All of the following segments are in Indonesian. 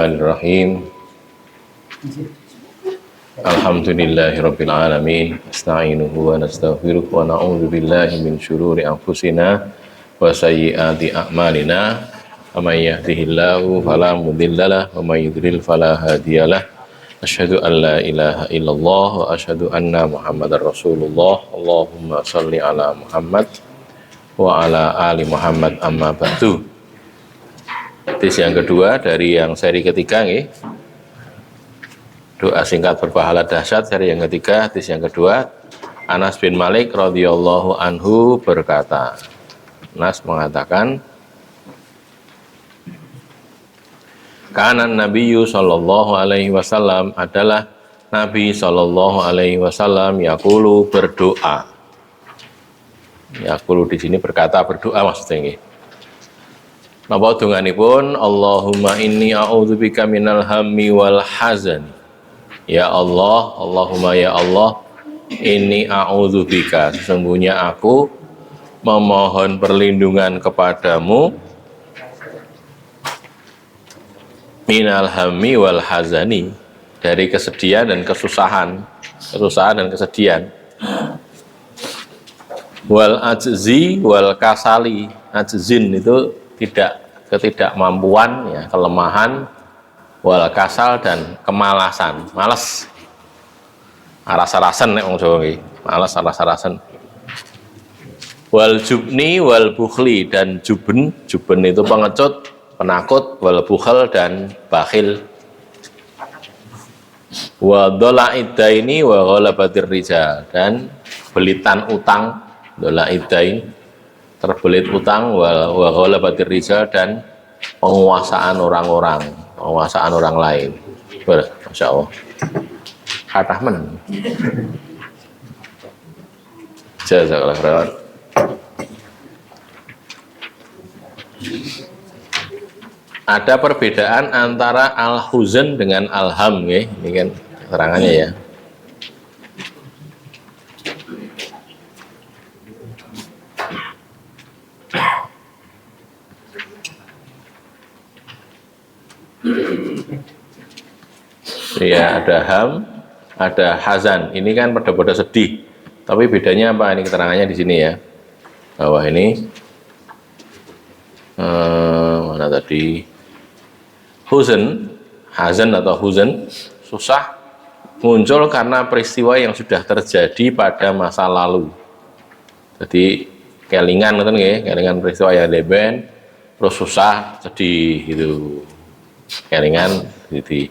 Bismillahirrahmanirrahim. Alhamdulillahirabbil alamin. Asta'inuhu wa nastaghfiruh wa na'udzu billahi min syururi anfusina wa sayyiati a'malina. May yahdihillahu fala mudhillalah wa may yudhlil fala hadiyalah. Asyhadu an la ilaha illallah wa asyhadu anna Muhammadar Rasulullah. Allahumma shalli ala Muhammad wa ala ali Muhammad, amma ba'du. Hadis yang kedua dari yang seri ketiga nih. Doa singkat berpahala dahsyat seri yang ketiga, hadis yang kedua. Anas bin Malik radhiyallahu anhu berkata, Anas mengatakan, Kanan Nabiyyu sallallahu alaihi wasallam, adalah Nabi sallallahu alaihi wasallam yaqulu, berdoa. Yaqulu di sini berkata, berdoa maksudnya ini. Napa donganipun? Allahumma inni a'udzubika minal hammi wal hazan. Ya Allah, Allahumma ya Allah, inni a'udzubika, sesungguhnya aku memohon perlindungan kepadamu minal hammi wal hazani, dari kesedihan dan kesusahan dan kesedihan. Wal ajzi wal kasali, ajzin itu ketidakmampuan, ya, kelemahan, wal kasal dan kemalasan, malas, aras-arasan nek wong Jawa iki, malas aras-arasan. Wal jubni wal bukhli, dan juben itu pengecut, penakut, wal bukhl dan bakhil. Wa dhala'iddaini wa ghalabatir rijal, dan belitan utang, dhala'iddain terbelit utang, wa ghalabatir rijal, dan penguasaan orang lain. Masya Allah, kata men jazakallah khairan. Ada perbedaan antara al-huzn dengan al-ham, ya. Ini kan keterangannya, ya. Ya, ada ham, ada hazan. Ini kan pada sedih. Tapi bedanya apa? Ini keterangannya di sini, ya. Bawah ini mana tadi? Huzn, hazan atau huzn, susah, muncul karena peristiwa yang sudah terjadi pada masa lalu. Jadi kelingan, kan ya, kelingan peristiwa yang leben, terus susah, sedih gitu. Kelingan gitu.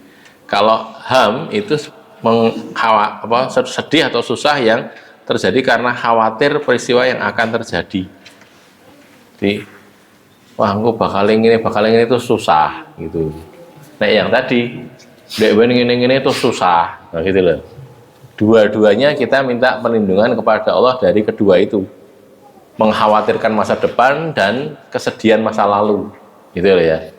Kalau ham itu sedih atau susah yang terjadi karena khawatir peristiwa yang akan terjadi. Jadi, wah, aku bakal ini itu susah gitu. Nah, yang tadi ini itu susah, nah, gitu loh. Dua-duanya kita minta perlindungan kepada Allah dari kedua itu, mengkhawatirkan masa depan dan kesedihan masa lalu, gitu loh, ya.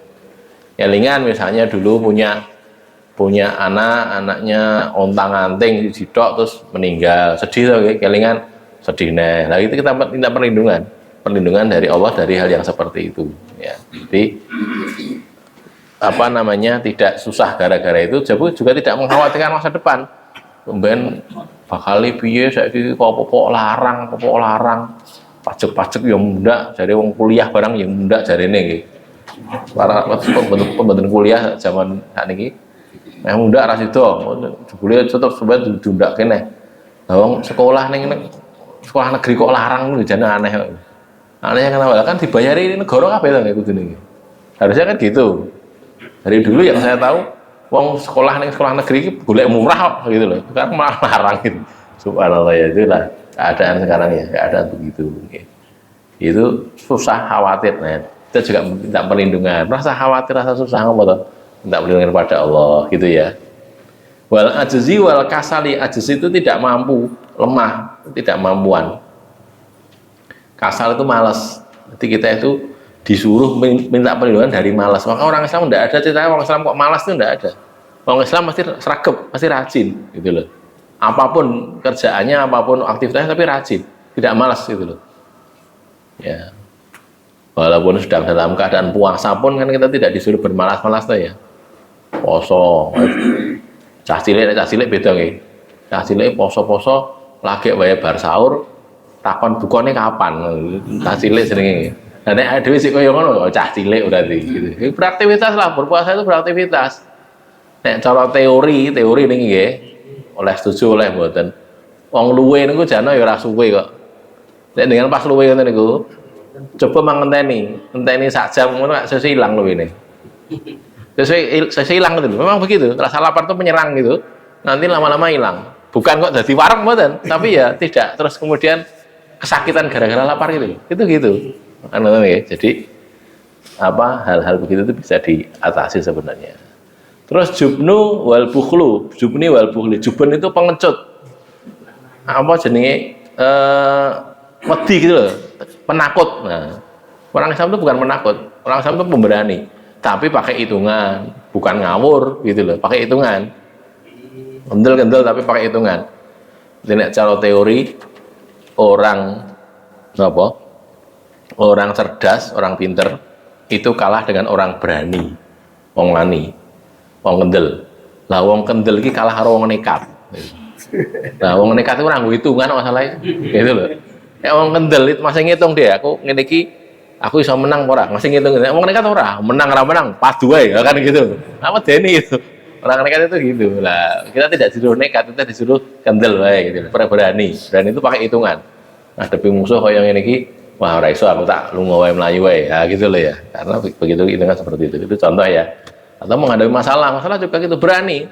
Kelingan misalnya dulu punya anaknya ontang-anting dicidok terus meninggal, sedih loh, kelingan, sedih nih. Nah, itu kita minta perlindungan dari Allah dari hal yang seperti itu, ya. Jadi tidak susah gara-gara itu, juga tidak mengkhawatirkan masa depan. Kemudian bakal piye saiki kok pokok larang, pajak yang muda, jadi wong kuliah barang yang muda jarene nggih. Para pembantu kuliah zaman sakniki yang muda ra sida, jebule tetep sampeyan diundak kene. Lah wong sekolah ning sekolah negeri kok larang, jane aneh. Anehnya kenapa? Kan dibayari negara kabeh to nggih kudune. Harusnya kan gitu. Dari dulu yang saya tahu, wong sekolah negeri ini golek murah gitu loh. Sekarang malah larang gitu. Subhanallah, ya, itulah keadaan sekarang, ya, keadaan begitu. Itu susah, khawatir. Nah, kita juga minta perlindungan. Rasa khawatir, rasa susah, minta perlindungan kepada Allah, gitu, ya. Wal ajzi wal kasali, ajzi itu tidak mampu, lemah, tidak mampuan. Kasal itu malas. Jadi kita itu disuruh minta perlindungan dari malas. Maka orang Islam tidak ada cerita orang Islam kok malas, itu tidak ada. Orang Islam pasti seragap, pasti rajin, gitu loh. Apapun kerjaannya, apapun aktivitasnya, tapi rajin, tidak malas, gitu loh. Ya. Walaupun sedang dalam keadaan puasa pun kan kita tidak disuruh bermalas-malas tuh, ya. poso. Cah cilik beda nggih. Cah cilik poso-poso lagi wae bar sahur takon bukane kapan. Cah cilik jenenge. Lah nek dhewe sik kaya ngono cah cilik berarti gitu. Beraktivitas lah, berpuasa itu beraktivitas. Nek cara teori niki nggih oleh setuju oleh mboten. Wong luwe niku jane ya ora suwe kok. Nek dengan pas luwe ngoten niku coba ngenteni sak jam ngono sesuk ilang luwene. Sesuk ilang gitu. Memang begitu. Rasa lapar itu menyerang gitu. Nanti lama-lama hilang. Bukan kok jadi warung mboten, tapi ya tidak terus kemudian kesakitan gara-gara lapar gitu. Itu gitu. Ya. Jadi apa hal-hal begitu itu bisa diatasi sebenarnya. Terus jubnu wal bukhlu, jubni wal bukhli. Jubun itu pengecut. Apa jenenge wedi gitu loh, penakut. Nah, orang Islam itu bukan penakut, orang Islam itu pemberani, tapi pakai hitungan, bukan ngawur gitu loh, pakai hitungan. Gendel-gendel tapi pakai hitungan. Jadi cara teori orang apa? Orang cerdas, orang pinter itu kalah dengan orang berani, wong lani, wong kendel. Lah wong kendel iki kalah karo wong nekat. Nah, wong nekat itu ora nggo hitungan masalahnya. Gitu loh. Ya wong kendel itu masih ngitung dia, aku ngene iki aku iso menang ora? Masih ngitung. Wong nekat ora, menang ora menang, pas duwe ya kan gitu. Apa dene itu? Orang nekat itu gitu. Lah, kita tidak disuruh nekat, kita disuruh kendel wae gitu. Berani. Berani itu pakai hitungan. Ngadepi musuh kaya ngene iki, wah ora iso aku tak lunga wae mlayu wae. Ya gitu loh ya. Karena begitu hitungan seperti itu. Itu contoh ya. Atau menghadapi masalah juga gitu berani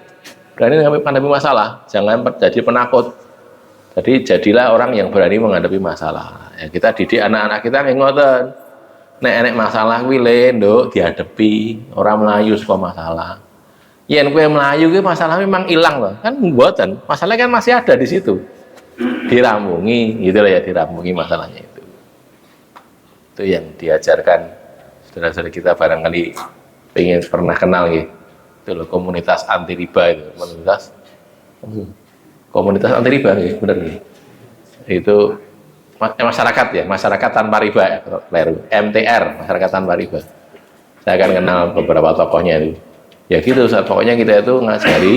menghadapi masalah, jangan jadi penakut. Jadi jadilah orang yang berani menghadapi masalah. Ya, kita didik anak-anak kita kayak ngoten. Nek masalah kuwi le nduk dihadapi, orang melayu saka masalah. Yen kowe melayu kuwi masalah memang hilang loh. Kan mboten. Masalahnya kan masih ada di situ. Dirampungi, gitu loh ya, dirampungi masalahnya itu. Itu yang diajarkan saudara-saudara kita barangkali pengen pernah kenal gitu. Itu loh komunitas anti riba itu, komunitas anti riba gitu, benar gitu. Itu masyarakat tanpa riba ya, MTR, masyarakat tanpa riba. Saya akan kenal beberapa tokohnya itu. Ya gitu, pokoknya kita itu ngajari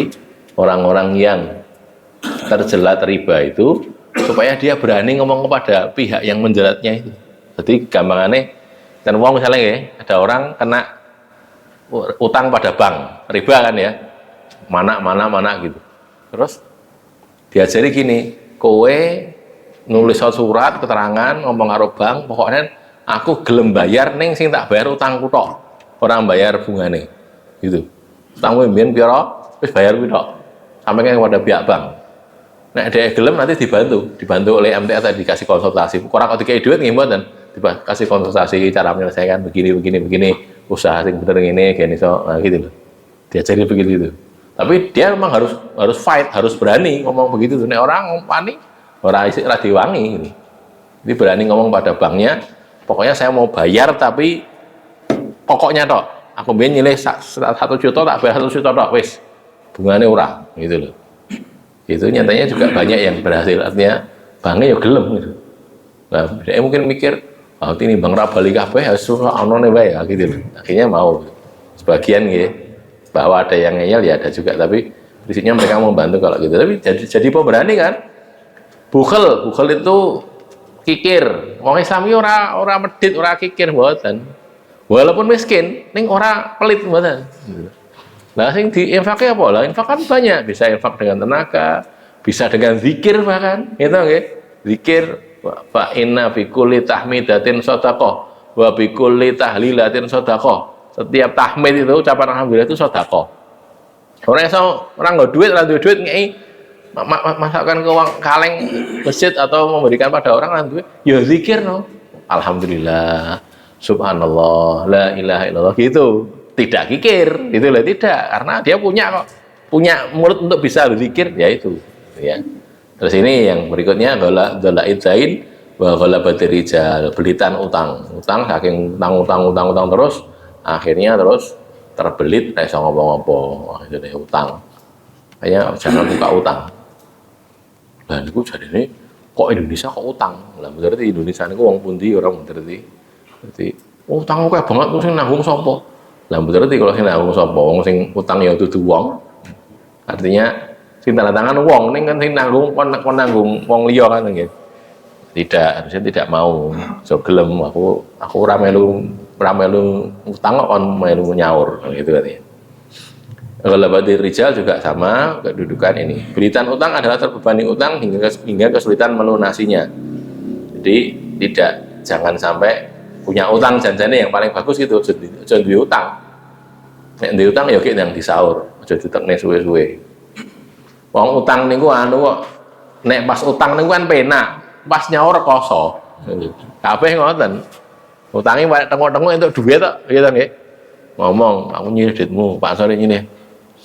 orang-orang yang terjelat riba itu supaya dia berani ngomong kepada pihak yang menjeratnya itu. Jadi gampangannya, dan uang misalnya ya, ada orang kena utang pada bank, riba kan ya, mana gitu. Terus diajari gini, kowe nulis surat keterangan ngomong karo bank, pokoknya aku gelem bayar ning sing tak bayar utangku tok, orang bayar bungane, gitu. Utangmu mbiyen pira, wis bayar kuwi tok. Sampaikan kepada pihak bank. Nah, dia gelem nanti dibantu oleh MTA tadi dikasih konsultasi. Kurang kok dikai duit nggih mboten, dikasih konsultasi cara menyelesaikan begini, usaha sing bener ngene gini so, nah, gitu loh. Diajari begitu gitu. Tapi dia memang harus fight, harus berani ngomong begitu tuh. Nek orang panik, ora diwangi gitu. Jadi berani ngomong pada banknya, pokoknya saya mau bayar tapi pokoknya tok. Aku biyen nyilih 1 juta tak bayar 1 juta tok wis. Bungane ora gitu loh. Itu nyatanya juga banyak yang berhasil, artinya banknya ya gelem gitu. Nah, dia mungkin mikir, oh ini bang rabali kabeh harus anone wae gitu loh. Akhirnya mau. Sebagian ya, bahwa ada yang ngeyel ya ada juga, tapi prinsipnya mereka mau bantu kalau gitu. Tapi jadi pemberani kan. Bukhel itu kikir. Wong Islam iki ora medhit, ora kikir mboten. Walaupun miskin, ning ora pelit mboten. Nah, sing diinfake apa? Lah infak kan banyak, bisa infak dengan tenaga, bisa dengan zikir bahkan, gitu nggih. Zikir fa inna fi kulli tahmidatin shadaqah wa bi kulli tahlilatin shadaqah. Setiap tahmid itu ucapan alhamdulillah itu sedekah. Orang nggak duit, ora duit ngei masukkan ke uang kaleng masjid atau memberikan pada orang lan duit, ya zikir no. Alhamdulillah, subhanallah, la ilaha illallah gitu. Tidak kikir, gitu loh, tidak, karena dia punya mulut untuk bisa berzikir, ya itu, ya. Terus ini yang berikutnya adalah zain wa ghalabatir rijal, belitan utang saking utang terus akhirnya terus terbelit iso ngomong-ngomong akhirnya utang. Kayaknya jangan buka utang. Lah niku jarine kok Indonesia kok utang. Lah berarti Indonesia niku wong pundi ora ngerti. Berarti utang kok banget mesti nanggung sapa? Lah berarti kalau sing nanggung sapa wong sing utang ya dudu wong. Artinya sing tanda tangan wong ning kan sing nanggung kon nanggung wong liya kan nggih. Tidak, harusnya tidak mau. So gelem aku ora melu utang kok kon melu nyaur gitu katanya. Kalau badi rijal juga sama kedudukan ini. Belitan utang adalah terbebani utang hingga kesulitan melunasinya. Jadi jangan sampai punya utang janjane yang paling bagus gitu, jangan duwe utang. Nek duwe utang ya ki nang disaur, aja ditekne suwe-suwe. Wong utang niku anu kok nek pas utang niku kan penak, pas nyaur koso. Kabeh ngoten. Utange tengok-tengok entuk duit tok, gitu nggih. Ngomong, aku nyilih duitmu, Pak Sori nyilih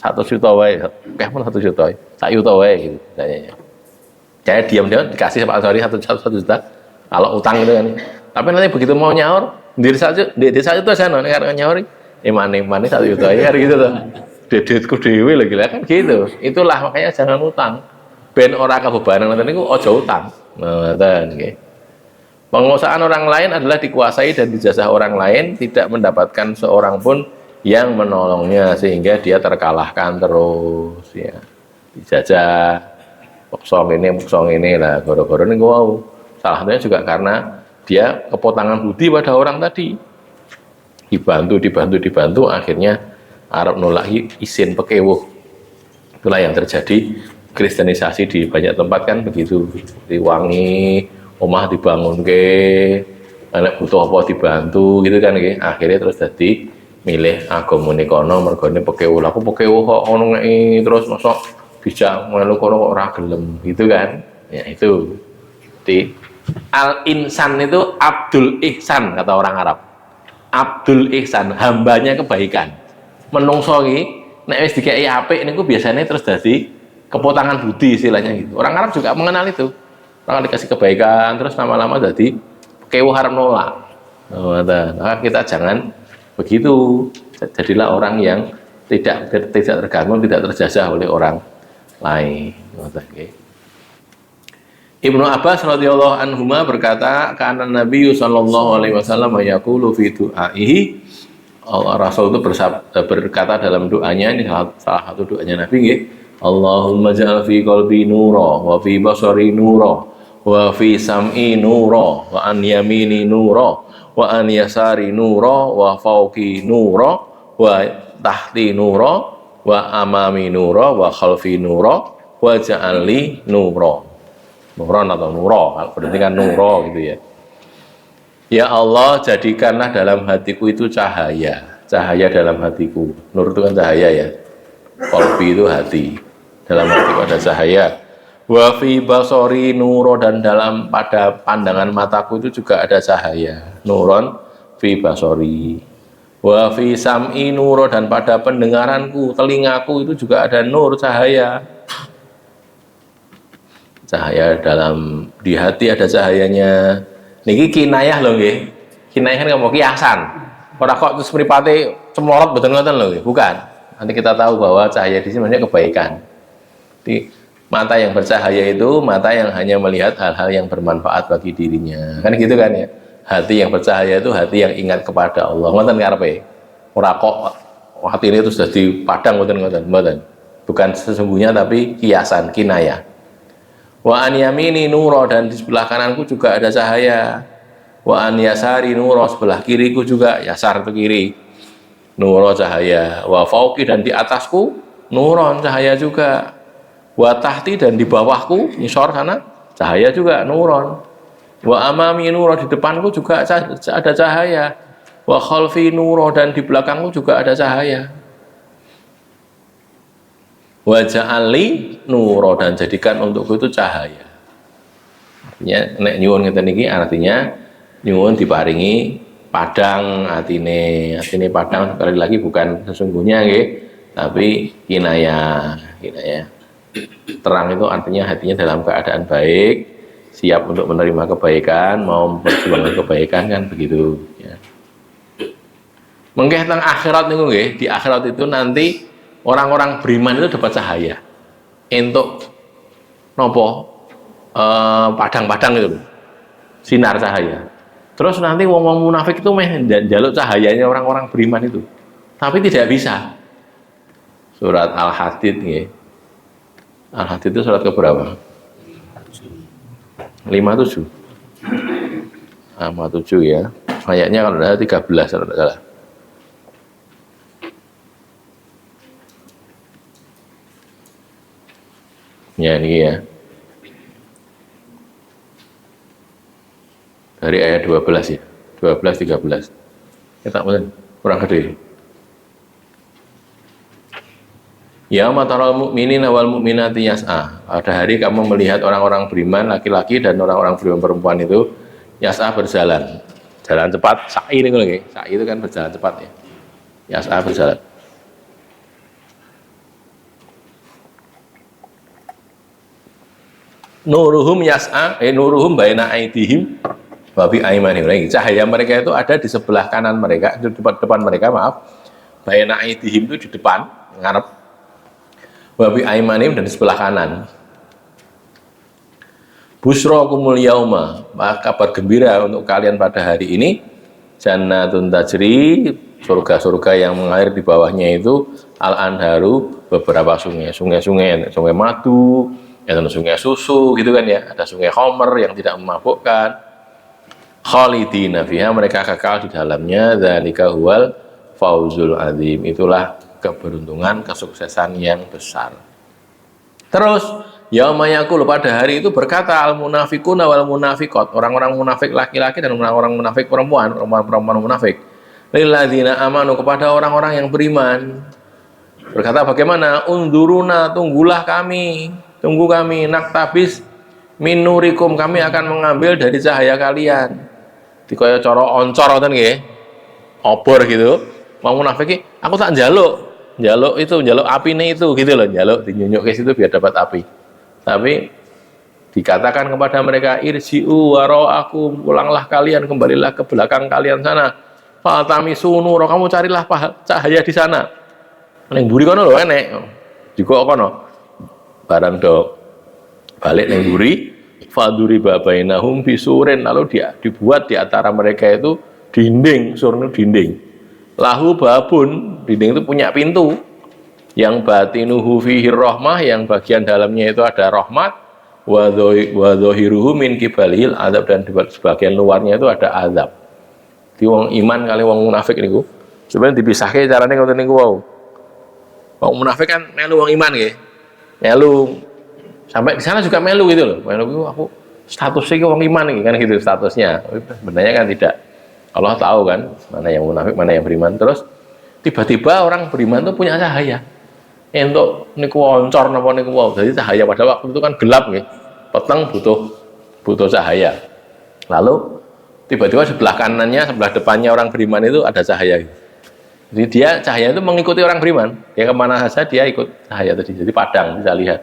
1 juta wae, kayak pun 1 juta, 1 juta wae gitu. Saya diam-diam dikasih Pak Sori 1 juta, kalau utang gitu kan. Tapi nanti begitu mau nyaur, di desa itu sana karena nyaur, mana 1 juta ya gitu tuh. Duitku dewi lagi lah kan gitu. Itulah makanya jangan utang. Ben ora kebebanan nanti niku aja utang. Ngoten nggih. Penguasaan orang lain adalah dikuasai dan dijajah orang lain, tidak mendapatkan seorang pun yang menolongnya sehingga dia terkalahkan terus ya. Dijajah poksong ini lah goro-goro ini wow. Salah satunya juga karena dia kepotangan budi pada orang tadi. Dibantu akhirnya Arab nolak izin pekewuh. Itulah yang terjadi kristenisasi di banyak tempat kan begitu. Diwangi omah dibangun nek butuh apa dibantu gitu kan nggih. Akhirnya terus dadi milih agamane kono mergone pekewuh. Aku pekewuh kok ono ngeki terus mosok bisa melu kono kok ora gelem gitu kan. Ya itu. Jadi al-insan itu Abdul Ihsan kata orang Arab. Abdul Ihsan, hambanya kebaikan. Menungso iki nek wis dikeki apik niku biasanya terus dadi kepotangan budi istilahnya gitu. Orang Arab juga mengenal itu. Orang dikasih kebaikan terus lama-lama jadi kewuh harap nolak. Maka kita jangan begitu. Jadilah orang yang tidak terganggu, tidak terjajah oleh orang lain. Ibnu Abbas radhiyallahu anhuma berkata, "Kana Nabi sallallahu alaihi wasallam yaqulu fi du'aihi." Rasul itu berkata dalam doanya, ini salah satu doanya Nabi nggih. Allahumma ja'al fi qalbi nura wa fi basari nura wa fi sam'i nura wa an yamini nura wa an yasari nura wa fawqi nura wa tahti nura wa amami nura wa khalfi nura wa ja'alli nura. Nuron atau nuro, berarti kan nuro gitu ya. Ya Allah, jadikanlah dalam hatiku itu cahaya dalam hatiku. Nur itu kan cahaya ya. Qalbi itu hati. Dalam hatiku ada cahaya. Wa fi basori nuro, dan pada pandangan mataku itu juga ada cahaya. Nuron fi basori. Wa fi sam'i nuro, dan pada pendengaranku, telingaku itu juga ada nur cahaya. Cahaya di hati ada cahayanya. Niki kinayah loh nggih. Kinayah kan ngomong kiasan. Ora kok terus mripate cemlorot mboten ngoten lho nggih, bukan. Nanti kita tahu bahwa cahaya di sini maksudnya kebaikan. Di mata yang bercahaya itu mata yang hanya melihat hal-hal yang bermanfaat bagi dirinya. Kan gitu kan ya. Hati yang bercahaya itu hati yang ingat kepada Allah. Ngoten karepe. Ora kok hati ini terus dadi padang mboten. Bukan sesungguhnya tapi kiasan, kinayah. Wa an yamini nuro, dan di sebelah kananku juga ada cahaya. Wa an yasari nuro, sebelah kiriku juga, yasar itu kiri, nuro cahaya. Wa fauqi, dan di atasku nuron cahaya juga. Wa tahti, dan di bawahku nyisor sana cahaya juga nuron. Wa amami nuro, di depanku juga ada cahaya. Wa khalfi nuro, dan di belakangku juga ada cahaya. Wa ja'ali nuro, dan jadikan untukku itu cahaya. Artinya nek nyuwun ngeten iki artinya nyuwun diparingi padang atine padang, sekali lagi bukan sesungguhnya nggih, tapi kinayah. Terang itu artinya hatinya dalam keadaan baik, siap untuk menerima kebaikan, mau memperjuangkan kebaikan kan begitu ya. Mengke teng akhirat niku nggih, di akhirat itu nanti orang-orang beriman itu dapat cahaya untuk nopo padang-padang itu sinar cahaya. Terus nanti wong-wong munafik itu njaluk cahayanya orang-orang beriman itu. Tapi tidak bisa. Surat Al-Hadid ya. Al-Hadid itu surat keberapa? 57. 57 ya. Ayatnya kalau ada 13 kalau tidak salah. Ya ini ya. Dari ayat 12 ya. 12 13. Kita mungkin kurang gede. Ya mataral mu'minin wal mu'minati yas'a. Pada hari kamu melihat orang-orang beriman laki-laki dan orang-orang beriman perempuan itu yas'a berjalan. Jalan cepat, sa'i ini lagi. Sa'i itu kan berjalan cepat ya. Yas'a berjalan. Nuruhum yas'a, nuruhum baina aidihim wa bi aimanihim. Cahaya mereka itu ada di sebelah kanan mereka, di depan mereka, maaf. Baina aidihim itu di depan, ngarep. Wa bi aimanihim dan di sebelah kanan. Busyrakumul yauma, maka kabar gembira untuk kalian pada hari ini. Jannatun tajri, surga-surga yang mengalir di bawahnya itu al-anharu, beberapa sungai madu, ada sungai susu gitu kan ya, ada sungai khamr yang tidak memabukkan. Khalidina fiha, mereka kekal di dalamnya. Dzalika huwal fauzul azim, itulah keberuntungan, kesuksesan yang besar. Terus yauma yaqulu, pada hari itu berkata al munafiquna wal munafiqat, orang-orang munafik laki-laki dan orang-orang munafik perempuan munafik, lil ladzina amanu, kepada orang-orang yang beriman, berkata bagaimana? Unzuruna, tunggu kami, naktabis minurikum, kami akan mengambil dari cahaya kalian. Dikaya cara oncor ngoten nggih. Obor gitu. Mau munafik, aku tak njaluk apine itu gitu loh, njaluk dinyunyuk ke situ biar dapat api. Tapi dikatakan kepada mereka, irji'u wara'akum, pulanglah kalian, kembalilah ke belakang kalian sana. Fatamisu nura, kamu carilah cahaya di sana. Ning mburi kono lho enek. Juga kono. Barang do balik neng buri, faduri babainahum bisurin, lalu dibuat di antara mereka itu dinding, surnu dinding. Lahu babun, dinding itu punya pintu. Yang batinuhu fihi rahmah, yang bagian dalamnya itu ada rahmat. Wa dhahiruhu min kibalil azab, dan di sebagian luarnya itu ada azab. Di wong iman kali wong munafik niku sebenarnya dipisahke carane ngoten niku wau. Wong munafik kan melu wong iman nggih. Melu sampai di sana juga melu gitu loh. Melu aku statusnya wong iman nih kan gitu statusnya. Sebenarnya kan tidak. Allah tahu kan mana yang munafik, mana yang beriman. Terus tiba-tiba orang beriman tuh punya cahaya. Entuk niku oncor napa niku wae. Jadi cahaya pada waktu itu kan gelap nggih. Peteng butuh cahaya. Lalu tiba-tiba sebelah kanannya, sebelah depannya orang beriman itu ada cahaya. Jadi dia cahaya itu mengikuti orang beriman. Dia kemana saja dia ikut cahaya tadi. Jadi padang bisa lihat.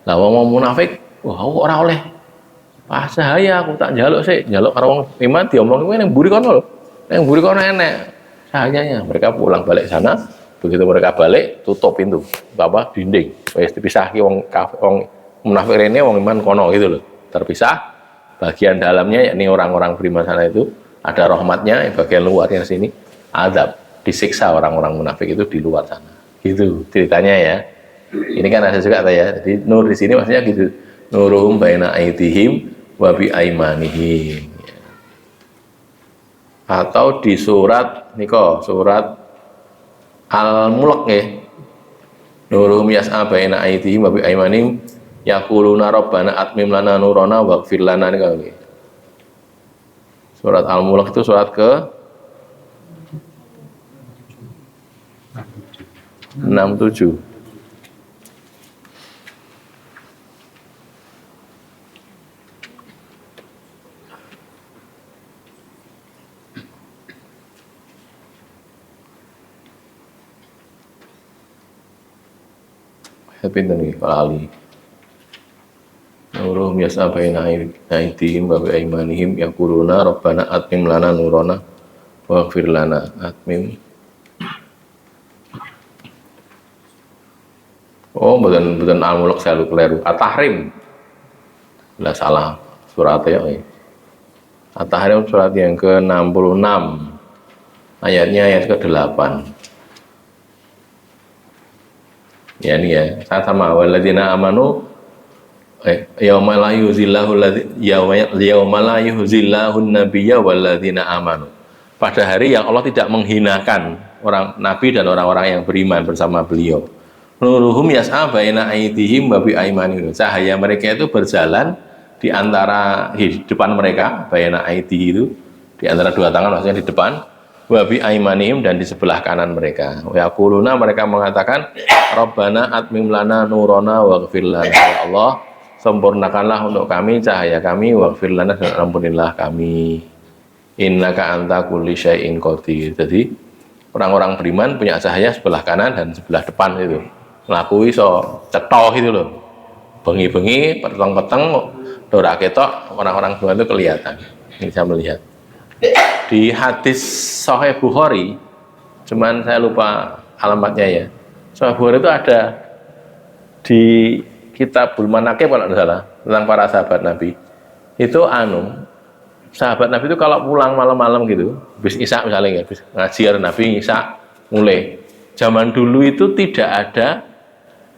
Lah wong munafik, wah aku ora oleh pas cahaya, aku tak njaluk sih. Njaluk karo wong iman diomong kuwi ning mburi kono lho. Ning mburi kono enek cahayanya. Mereka pulang balik sana. Begitu mereka balik, tutup pintu, apa dinding. Wis dipisahke wong munafik rene, wong iman kono gitu loh. Terpisah. Bagian dalamnya yakni orang-orang beriman sana itu ada rahmatnya, bagian luarnya sini azab. Disiksa orang-orang munafik itu di luar sana. Gitu ceritanya ya. Ini kan ada juga ya. Jadi nur di sini maksudnya gitu. Nurum baina aidihim wa bi aimanihim. Atau di surat niko, surat Al-Mulk ya. Nurum yas'a baina aidihim wa bi aimanihim yaquluna rabbana atmim lana nurana waghfir lana niku. Surat Al-Mulk itu surat ke 67. Pinten iki Pak Ali. Nuruhum yas'a baina aydihim wa bi aymanihim yaquluna rabbana atmim lana nurana waghfir lana. Atmim. Oh, bukan Al-Mulk selalu keliru. At-Tahrim. Lah salah suratnya. At-Tahrim surat yang ke-66. Ayatnya ayat ke-8. Ya ini ya, sama walladzina amanu yauma la yuhzillahu yauma la yuhzillahu nabiyya walladzina amanu. Pada hari yang Allah tidak menghinakan orang nabi dan orang-orang yang beriman bersama beliau. Nuruhum yas'a baina aydihim wa bi aymanihim. Cahaya mereka itu berjalan di antara depan mereka, baina aydih itu di antara dua tangan, maksudnya di depan, wa bi aymanihim, dan di sebelah kanan mereka. Wa yaquluna, mereka mengatakan, Rabbana atmim lana nurana waghfir lana. Ya Allah, sempurnakanlah untuk kami cahaya kami, waghfir lana, dan ampunilah kami. Innaka anta kulli syai'in qadir. Jadi orang-orang beriman punya cahaya sebelah kanan dan sebelah depan itu. Ngelakui so cetoh gitu loh. Bengi-bengi, peteng-peteng, dorak ketok, orang-orang beriman itu kelihatan. Ini saya melihat. Di hadis Sahih Bukhari, cuman saya lupa alamatnya ya. Sahih Bukhari itu ada di Kitabul Manaqib kalau tidak salah, tentang para sahabat Nabi. Itu sahabat Nabi itu kalau pulang malam-malam gitu, habis Isya misalnya, habis ngajar Nabi Isya mulai. Zaman dulu itu tidak ada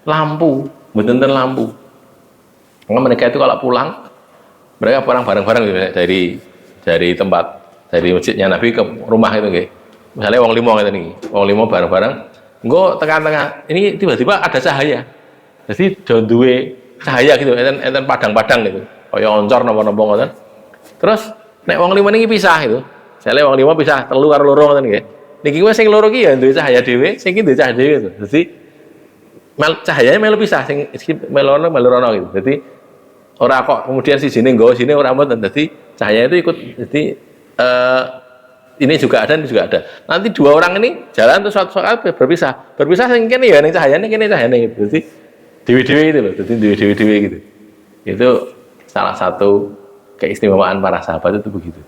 lampu, betul-betul lampu. Maka mereka itu kalau pulang, mereka pulang bareng-bareng gitu, dari tempat, dari masjidnya Nabi ke rumah itu, gitu. Misalnya wong limo gitu nih, wong limo bareng-bareng, engko tengah-tengah ini tiba-tiba ada cahaya. Jadi duwe cahaya gitu, enten padang-padang gitu, kaya oncor napa-napa ngoten. Terus nek wong limo niki pisah gitu. Misalnya wong limo pisah telu karo loro ngoten nggih. Niki wis sing loro ki ya duwe cahaya dhewe, sing iki duwe cahaya dhewe gitu. Jadi cahayanya melu pisah, sing melono gitu. Jadi ora kok kemudian sini nggawa sini ora mboten. Jadi cahaya itu ikut, jadi ini juga ada, ini juga ada. Nanti dua orang ini jalan terus suatu saat berpisah. Berpisah sing kene ya ning cahayane gitu. Jadi dewi-dewi itu loh, jadi dewi-dewi gitu. Itu salah satu keistimewaan para sahabat itu begitu.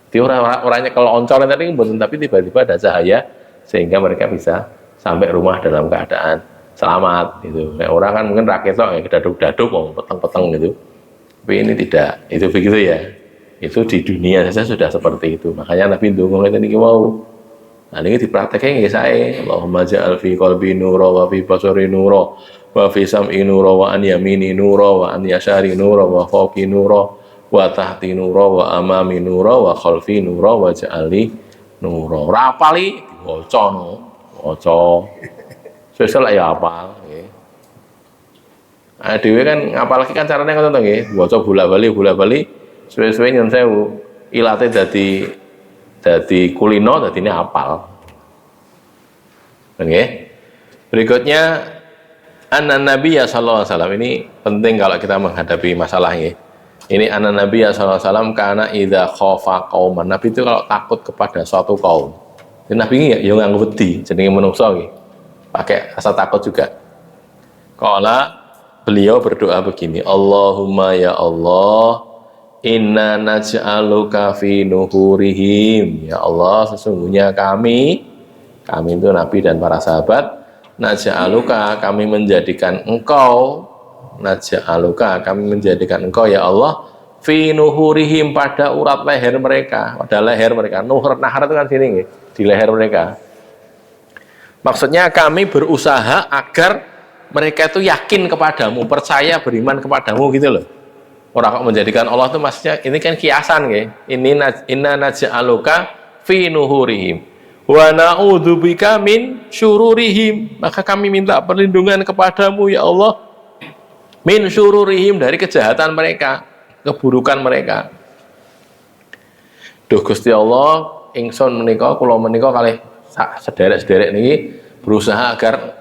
Jadi orangnya kalau oncor tadi mboten, tapi tiba-tiba ada cahaya sehingga mereka bisa sampai rumah dalam keadaan selamat gitu. Nah, orang kan mungkin rakyat ya daduk-daduk mau peteng-peteng gitu. Tapi ini tidak, itu begitu ya. Itu di dunia saja sudah seperti itu. Makanya Nabi ndonga ngeten iki mau. Nah, ini diprakteknya nggih sae. Allahumma ja'al fi qalbi nura wa fi basari nura wa fi sam'i nura wa an yamini nura wa an yasari nura wa fawqi nura wa tahti nura wa amami nura wa khalfi nura wa ja'ali nura. Ora apali diwaca no. Waca. Sesuk ya apal nggih. Dhewe kan ngapal iki kan carane ngoten to nggih. Waca bola-bali suwe-suwe nyun sewu. Ilate dadi kulino dadine apal. Nggih. Berikutnya An-Nabi sallallahu alaihi wasallam, ini penting kalau kita menghadapi masalah nggih. Ini An-Nabi sallallahu alaihi wasallam kana idza khafa qauman. Nabi itu kalau takut kepada suatu kaum. Nabi ini ya nganggo wedi jenenge manungsa nggih. Pakai rasa takut juga. Qala, beliau berdoa begini, Allahumma ya Allah, inna naj'aluka fi nuhurihim. Ya Allah, sesungguhnya kami itu Nabi dan para sahabat, naj'aluka, kami menjadikan engkau, naj'aluka, kami menjadikan engkau ya Allah, fi nuhurihim, pada urat leher mereka, pada leher mereka. Nuhur, nahar itu kan sini nggih, di leher mereka. Maksudnya kami berusaha agar mereka itu yakin kepadamu, percaya, beriman kepadamu gitu loh. Orang kok menjadikan Allah itu maksudnya ini kan kiasan nggih. Ini inna naj'aluka fi nuhurihim wa na'udzubika min syururihim. Maka kami minta perlindungan kepadamu ya Allah min syururihim, dari kejahatan mereka, keburukan mereka. Duh Gusti Allah, ingsun menika kula menika kalih sederek-sederek niki berusaha agar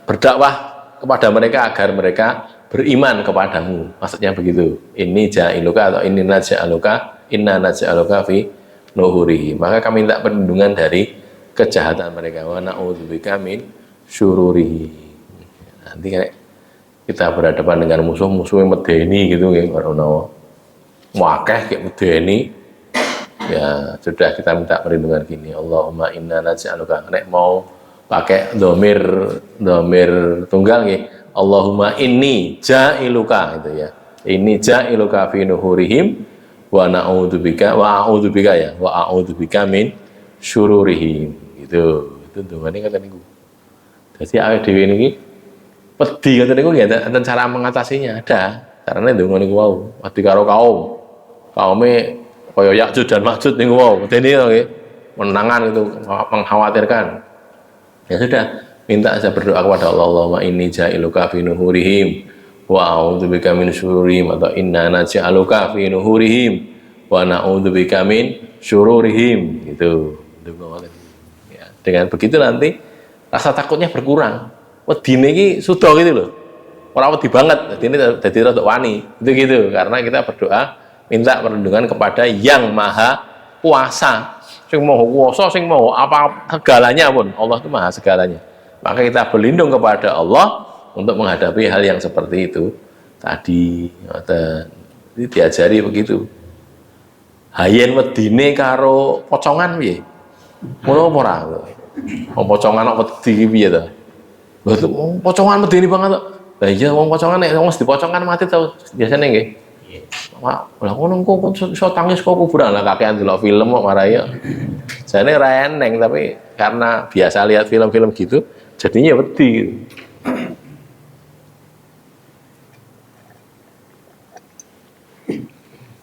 berdakwah kepada mereka agar mereka beriman kepadamu. Maksudnya begitu. Ini ja'iluka atau ini naj'aluka, inna naj'aluka fi nuhuri. Maka kami minta perlindungan dari kejahatan mereka. Wa na'udzubika min syururi. Nanti kayak kita berhadapan dengan musuh-musuh yang medeni gitu ya, barono wakeh kayak medeni. Ya sudah, kita minta perlindungan gini, Allahumma inna naj'aluka. Nek mau pakai domir tunggal nih, Allahumma inni ja'iluka gitu ya. Ini ja'iluka fi nuhurihim wa na'udzubika wa a'udzubika min syururihim. Itu dongane kata niku. Dadi awake dhewe niki Wedi ngoten niku nggih enten cara mengatasinya, ada. Carane ndonga niku wau, wedi karo kaum. Kaume kaya Yakjud dan Makjud niku wau, medeni to nggih. Menangan itu mengkhawatirkan. Ya sudah, minta saja berdoa kepada Allah, Allahumma inni ja'iluka fi nuhurihim wa a'udzubika min syururihim atau inna naj'aluka fi nuhurihim wa na'udzubika min syururihim gitu. Ya, dengan begitu nanti rasa takutnya berkurang. Wedine iki sudah gitu loh. Ora wedi banget, dadi rada wani. Itu gitu, karena kita berdoa minta perlindungan kepada Yang Maha Kuasa. Sing maha kuasa, sing maha apa segalanya pun. Allah itu maha segalanya. Maka kita berlindung kepada Allah untuk menghadapi hal yang seperti itu tadi. Ini diajari begitu. Hayen wedine karo pocongan piye? Ngono apa ora? Wong pocongan kok wedi piye to? Lho pocongan medeni banget kok. Lah iya wong pocongan nek wong dipocongkan mati to biasane nggih. Mak, lah ngono kok iso tangis kok kuburan lah kakean delok film kok marai ya. Jane ra eneng tapi karena biasa lihat film-film gitu jadinya wedi gitu.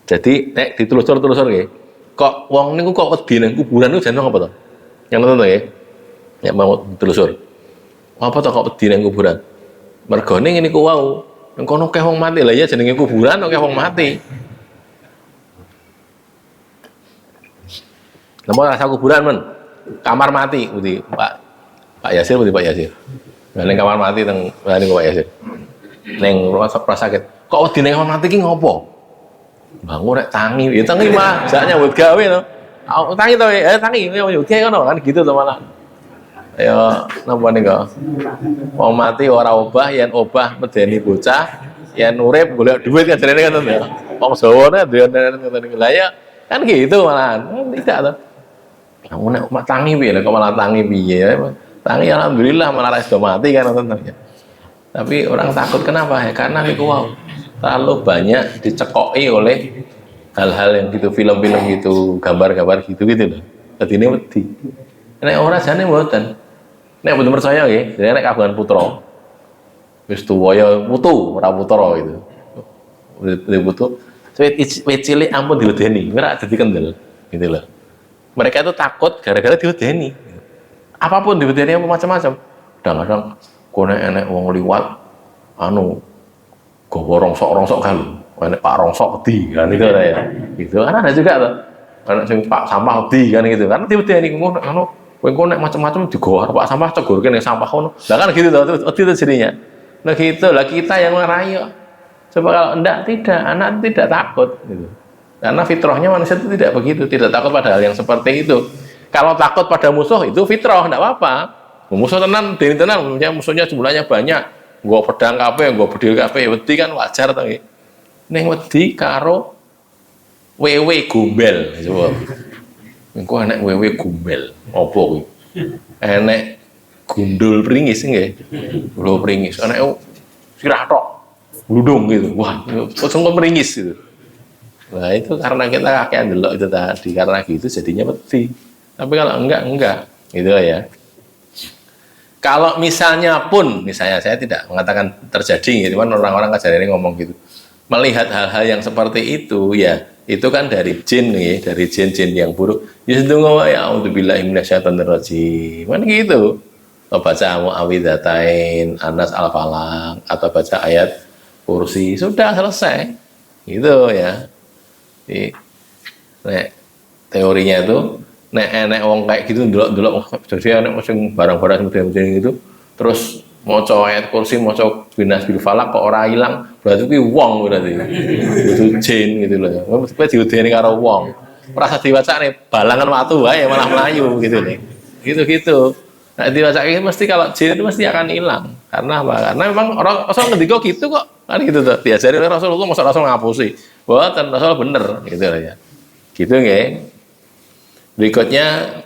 Jadi nek ditelusur-telusur nggih. Kok wong niku kok wedi nang kuburan niku jeneng apa to? Yang nonton to nggih. Ya mau ditelusur. Apa to kok wedi nang kuburan? Mergone ngene ku wau. Nang kono akeh wong mati. Lah ya jenenge kuburan akeh wong mati. Nemu rasa kuburan men. Kamar mati putih Pak Yasir putih Pak Yasir. Nah, ning kamar mati teng niku Pak Yasir. Ning rumah sakit. Kok wedi ning kamar mati ki ngopo? Bangun rek tangi, ya tangi mah, saknya buat gawe to. Tangi to, tangi, ya ngono kan gitu to malah. Ya napa niku? Wong mati ora obah, yen obah medeni bocah, yen urip golek duit kan jarene kan to. Wong Jawa nek ngoten niku. Lah ya kan gitu malahan. Tidak to. Kamu nek umat tangi piye lho, kok malah tangi piye? Tangi alhamdulillah malah ra iso mati kan ngoten ya. Tapi orang takut kenapa? Ya karena niku wau. Terlalu banyak dicekoki oleh hal-hal yang gitu, film-film gitu, gambar-gambar gitu loh. Jadi ini wedi. Nek ora jane mboten. Nek mboten percaya nggih, dene nek kagungan putra. Wis tuwa ya putu, ora putra gitu. Putu. Wit cilik ampun diwedeni, ora dadi kendel gitu loh. Mereka itu takut gara-gara diwedeni. Apapun diwedeni apa macam-macam. Kadang-kadang kono enek wong liwat gowo rongsok kan, enek Pak rongsok wedi kan itu ya. Gitu kan ada juga tuh. Enek sing Pak sampah wedi kan gitu. Karena diwedeni ngono kowe nek macam-macam digowo Pak sampah cegurke ning sampah ngono. Lah kan gitu tuh, wedi itu jadinya. Nah gitu lah kita yang merayu. Coba kalau tidak, anak tidak takut gitu. Karena fitrahnya manusia itu tidak begitu, tidak takut pada hal yang seperti itu. Kalau takut pada musuh itu fitrah, enggak apa-apa. Musuh tenan, dene tenan, musuhnya jumlahnya banyak. Gua pedang kabeh, gua bedil kabeh, wedi kan wajar to nggih. Ning wedi karo wewe gombel coba. Engko enek wewe gombel, apa kuwi? Enek gundul pringis nggih. Lho pringis, enek sirah tok. Gludung gitu. Wah, langsung meringis gitu. Nah, itu karena kita kakean delok itu tadi, karena gitu jadinya wedi. Tapi kalau enggak gitu ya. Kalau misalnya saya tidak mengatakan terjadi, gitu, cuman orang-orang kajarane ngomong gitu. Melihat hal-hal yang seperti itu, ya itu kan dari jin nih, dari jin-jin yang buruk. Yusdungu ya auzubillahi minasyaitonir rajim. Kan gitu. Atau baca Muawwidzatain, Anas Al-Falaq, atau baca ayat Kursi, sudah selesai. Gitu ya. Jadi, teorinya itu nek wong kayak gitu ndelok-ndelok jadi nek sing barang-barang model-model gitu terus maca ayat Kursi, maca binas bil falak kok ora ilang, berarti kuwi wong berarti. Itu jin gitu loh. Kowe diudeni karo wong. Ora usah diwacane balangan watu wae malah melayu gitu nih. Gitu-gitu. Nah, diwacane mesti kalau jin itu mesti akan hilang. Karena apa? Karena memang orang Rasul ngendika gitu kok. Kan gitu tuh. Diajari oleh Rasulullah, masa Rasul ngapusi. Mboten, Rasul bener gitu ya. Gitu nggih. Berikutnya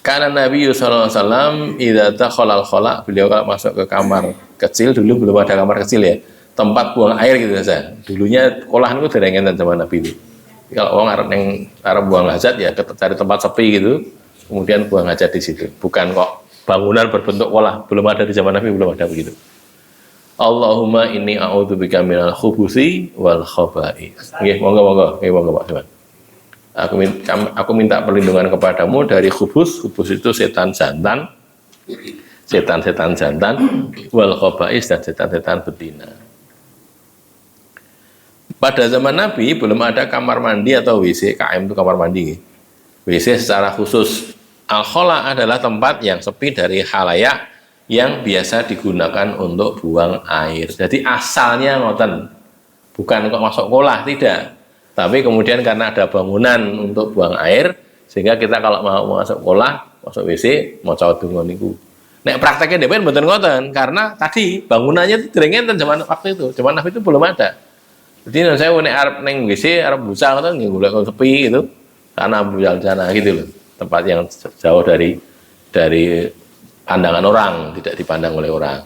karena Nabi sallallahu alaihi wasallam idza dakhala al-khala, beliau kalau masuk ke kamar kecil, dulu belum ada kamar kecil ya, tempat buang air gitu saja. Dulunya sekolahan itu derengan zaman Nabi itu. Kalau orang arep buang hajat ya cari tempat sepi gitu, kemudian buang hajat di situ. Bukan kok bangunan berbentuk kolah, belum ada di zaman Nabi, belum ada begitu. Allahumma inni a'udzubika minal khubuthi wal khaba'ith. Nggih, monggo. Nggih, monggo Pak Firman. Aku minta perlindungan kepadamu dari khubus. Khubus itu setan jantan, setan-setan jantan, wal khaba'ith dan setan-setan betina. Pada zaman Nabi belum ada kamar mandi atau WC. KM itu kamar mandi. WC secara khusus. Al-khola adalah tempat yang sepi dari khalayak yang biasa digunakan untuk buang air. Jadi asalnya ngoten, bukan kok masuk kolah, tidak. Tapi kemudian karena ada bangunan untuk buang air, sehingga kita kalau mau masuk kolah, masuk WC, mau cawa donga niku. Nek prakteknya dhewe mboten ngoten, karena tadi bangunannya itu dereng zaman waktu itu, zaman Nabi itu belum ada. Jadi saya nek arep ning WC, arep busa ngoten nggih golek sepi gitu. Karena bujal jana gitu loh. Tempat yang jauh dari pandangan orang, tidak dipandang oleh orang.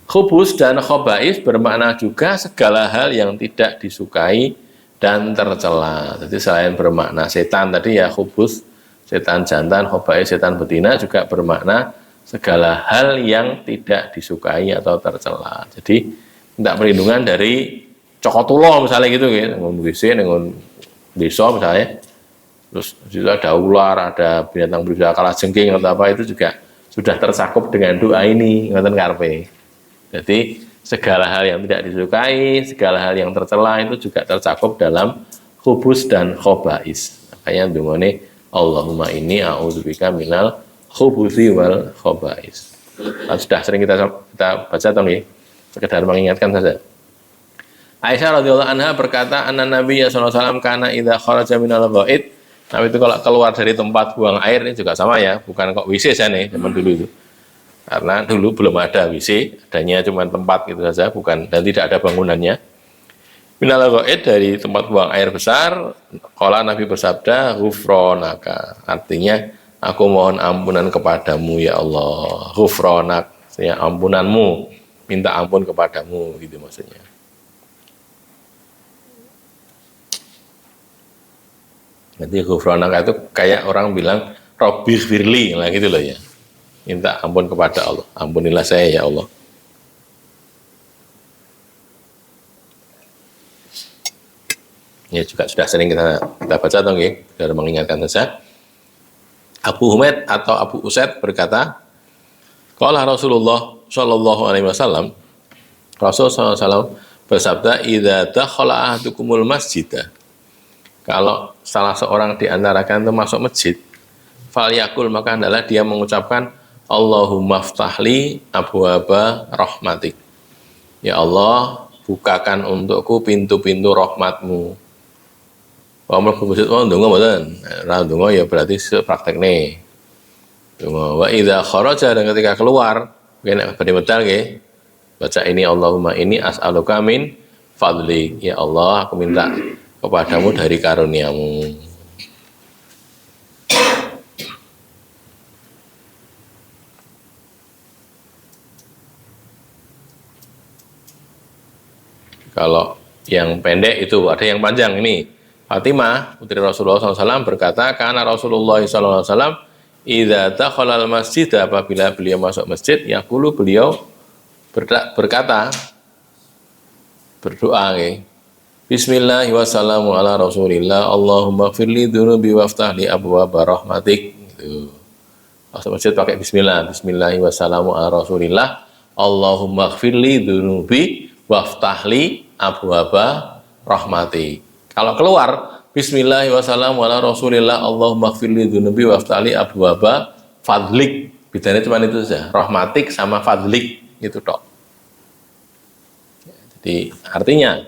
Khubus dan khaba'is bermakna juga segala hal yang tidak disukai dan tercela. Jadi selain bermakna setan tadi ya khubus, setan jantan, khaba'is, setan betina juga bermakna segala hal yang tidak disukai atau tercela. Jadi minta perlindungan dari cokotulo misalnya gitu ya, dengan WC, dengan desa misalnya. Terus itu ada ular, ada binatang berusaha kalah jengking atau apa, itu juga sudah tercakup dengan doa ini, ngoten karepe. Jadi segala hal yang tidak disukai, segala hal yang tercela itu juga tercakup dalam khubus dan khaba'is. Makanya dungane Allahumma inni a'udzubika minal khubuthi wal khaba'is. Sudah sering kita baca atau nggih? Sekedar mengingatkan saja. Aisyah radhiyallahu anha berkata, anna Nabi sallallahu alaihi wasallam kana idza kharaja minal ghaid. Nabi itu kalau keluar dari tempat buang air ini juga sama ya, bukan kok WC saya nih zaman dulu itu. Karena dulu belum ada WC, adanya cuma tempat gitu saja, bukan, dan tidak ada bangunannya. Minal ghaid, dari tempat buang air besar, qala Nabi bersabda, ghufranaka. Artinya, aku mohon ampunan kepadamu ya Allah. Ghufranak, ya ampunanmu, minta ampun kepadamu gitu maksudnya. Jadi ghufranaka itu kayak orang bilang Rabbi firli lah gitu loh ya. Minta ampun kepada Allah. Ampunilah saya ya Allah. Ya juga sudah sering kita baca atau nggih, sudah mengingatkan saja. Abu Humaid atau Abu Usaid berkata, qala Rasulullah sallallahu alaihi wasallam, Rasul sallallahu alaihi wasallam bersabda, idza dakhala ahadukumul masjidah. Kalau salah seorang di antara kalian itu masuk masjid, falyakul, maka hendaklah dia mengucapkan Allahumma ftahli abwaba rahmatik. Ya Allah, bukakan untukku pintu-pintu rahmatmu. Wa mlebu masjid ndonga mboten. Ra ndonga ya berarti praktekne. Ndonga. Wa idza kharaja, dan ketika keluar, nek badhe medal nggih, baca ini Allahumma ini as'aluka min fadli. Ya Allah, aku minta kepadamu dari karuniamu. Kalau yang pendek itu, ada yang panjang ini. Fatimah, putri Rasulullah SAW berkata, karena Rasulullah SAW idza dakhala al-masjid, apabila beliau masuk masjid, yaqulu, beliau berkata, berdoa nggih. Bismillahi wassalamu ala rasulillah, Allahumma firli dunubi waftahli abwaba rahmatik. Gitu. Masuk masjid pakai bismillah. Bismillahi wassalamu ala rasulillah, Allahumma firli dunubi waftahli abwaba rahmatik. Kalau keluar, bismillahi wassalamu ala rasulillah, Allahumma firli dunubi waftahli abwaba fadlik. Bedanya cuma itu saja, rahmatik sama fadlik, itu tok. Jadi artinya,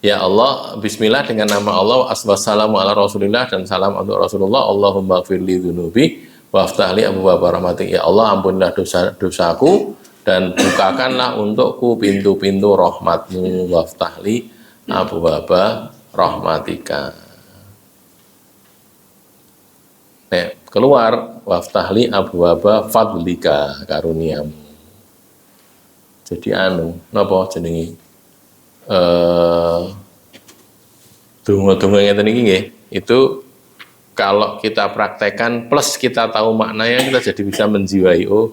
ya Allah, bismillah dengan nama Allah, wassalamu ala rasulillah, dan salam untuk Rasulullah, Allahumma firli dunubi waftahli abwaba rahmatik. Ya Allah, ampunilah dosa-dosaku dan bukakanlah untukku pintu-pintu rahmatmu, waftahli abwaba rahmatika. Keluar, waftahli abwaba fadlika, karuniamu. Jadi napa jenenge? Donga-donga ngeten iki nggih, itu kalau kita praktekkan plus kita tahu maknanya, kita jadi bisa menjiwai, oh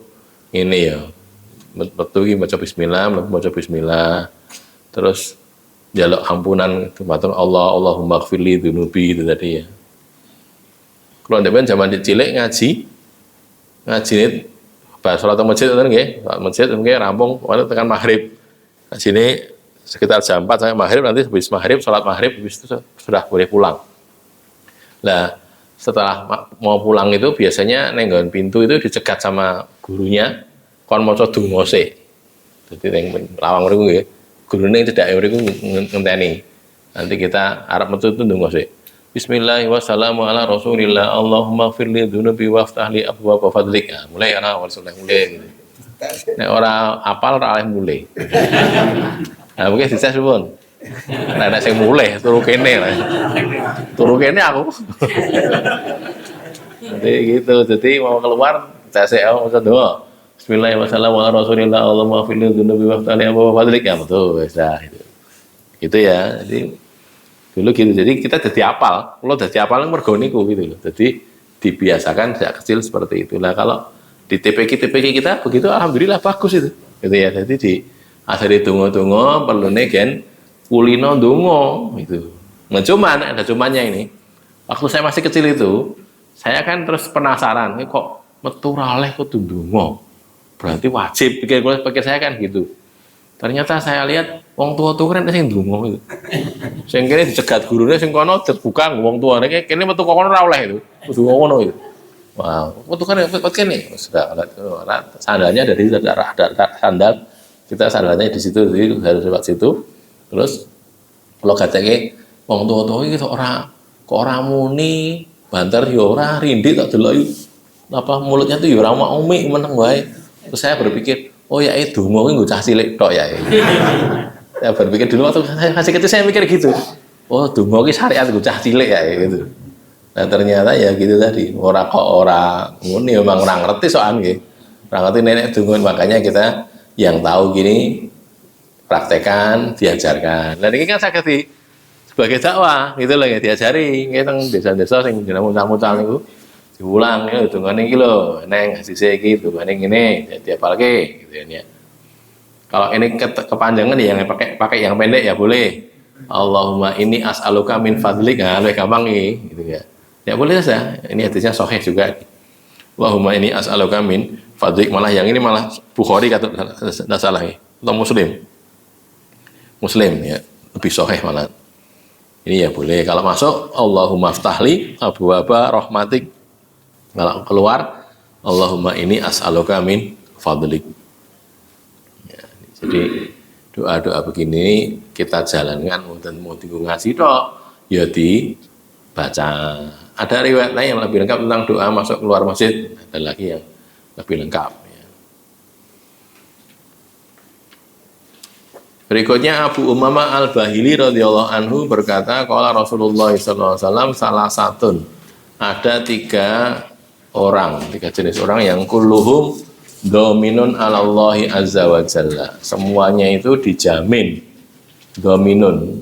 ini ya metu iki maca bismillah, terus jaluk ampunan itu matur Allahumma ighfirli dzunubi itu tadi ya. Kalau ndepen zaman cilik ngaji bahas salat masjid ngoten nggih, salat masjid nggih rampung tekan maghrib. Sini sekitar jam 4 sampai maghrib, nanti habis maghrib salat maghrib habis itu sudah boleh pulang. Nah, setelah mau pulang itu biasanya nenggon pintu itu dicegat sama gurunya kon maca donga sik. Dadi ning lawang mriku nggih, gurune cedhake mriku ngenteni. Nanti kita arep metu itu donga sik. Bismillahirrahmanirrahim. Wassalamu ala Rasulillah. Allahumma ighfirli dzunubi waftah li abwaaba fadlik. Nah, mulai ana mulai gitu. Nek ora apal ora oleh mulai. Nah, mungkin dites pun. Nek sing mulai turu kene lah. Turu kene aku. Jadi gitu. Jadi mau keluar tes maca doa. Bismillahirrahmanirrahim. Wa Rasulillah Allahumma ighfirli dzunubi waftah li abwaaba fadlik. Ya betul, wis dah itu. Gitu ya. Jadi dulu gitu, jadi kita jadi apal, kalau jadi apal mergo niku gitu loh, jadi dibiasakan sejak kecil seperti itulah. Kalau di TPK kita begitu, alhamdulillah bagus itu, gitu ya. Jadi di asari tunggu perlu negen kulino dungo itu. Nah cuman ada cumannya ini, waktu saya masih kecil itu, saya kan terus penasaran, ini kok metu raleh kok dungo, berarti wajib pikir saya kan gitu. Ternyata saya lihat wong tua-tua kan sing ndonga itu. Sing kene dicegat gurune sing kono terbuka wong tuane kene metu kok kono ora oleh itu. Kudu ngono itu. Wow, metu kene sudah sandalnya dari sandal kita sandalnya di situ, jadi harus lewat situ. Terus kalau katanya wong tua-tua iki kok ora muni, banter yo ora, rindik tak delok apa mulutnya tuh yo ora mau umi meneng wae. Terus saya berpikir oh ya itu mau nggak cah cilik tok ya. Saya berpikir dulu waktu saya masih kecil saya mikir gitu. Oh dungo ki syariat gue cah cilik ya gitu. Nah ternyata ya gitu tadi. Ora ngene memang orang ngerti soal nggih. Ora ngerti nenek dungo, makanya kita yang tahu gini praktekan, diajarkan. Nah ini kan saya di sebagai dakwah gitu loh ya, diajari nggih teng desa-desa sing jeneng mucal-mucal niku. Diulang ya dungane iki lho, neng sise iki dungane ngene, diapalke gitu ya. Kalau ini kepanjangan ya yang pakai yang pendek ya boleh. Allahumma inni as'aluka min fadlik. Nah, lebih gampang nih gitu ya. Ya boleh saja. Ini hadisnya sahih juga. Allahumma inni as'aluka min fadlik, malah yang ini malah Bukhari kata enggak salah ya. Atau Muslim ya, lebih sahih malah. Ini ya boleh. Kalau masuk Allahumma ftahli abwaaba rahmatik. Kalau keluar Allahumma ini as'aluka min fadlik. Ya, jadi doa-doa begini kita jalankan, dan mau ngaji tok ya dibaca. Ada riwayat lain yang lebih lengkap tentang doa masuk keluar masjid, ada lagi yang lebih lengkap ya. Berikutnya Abu Umamah Al-Bahili radhiyallahu anhu berkata, qala Rasulullah sallallahu alaihi wasallam salah satun, ada tiga jenis orang yang kulluhum dominun alallahi azza wa jalla. Semuanya itu dijamin. Dominun.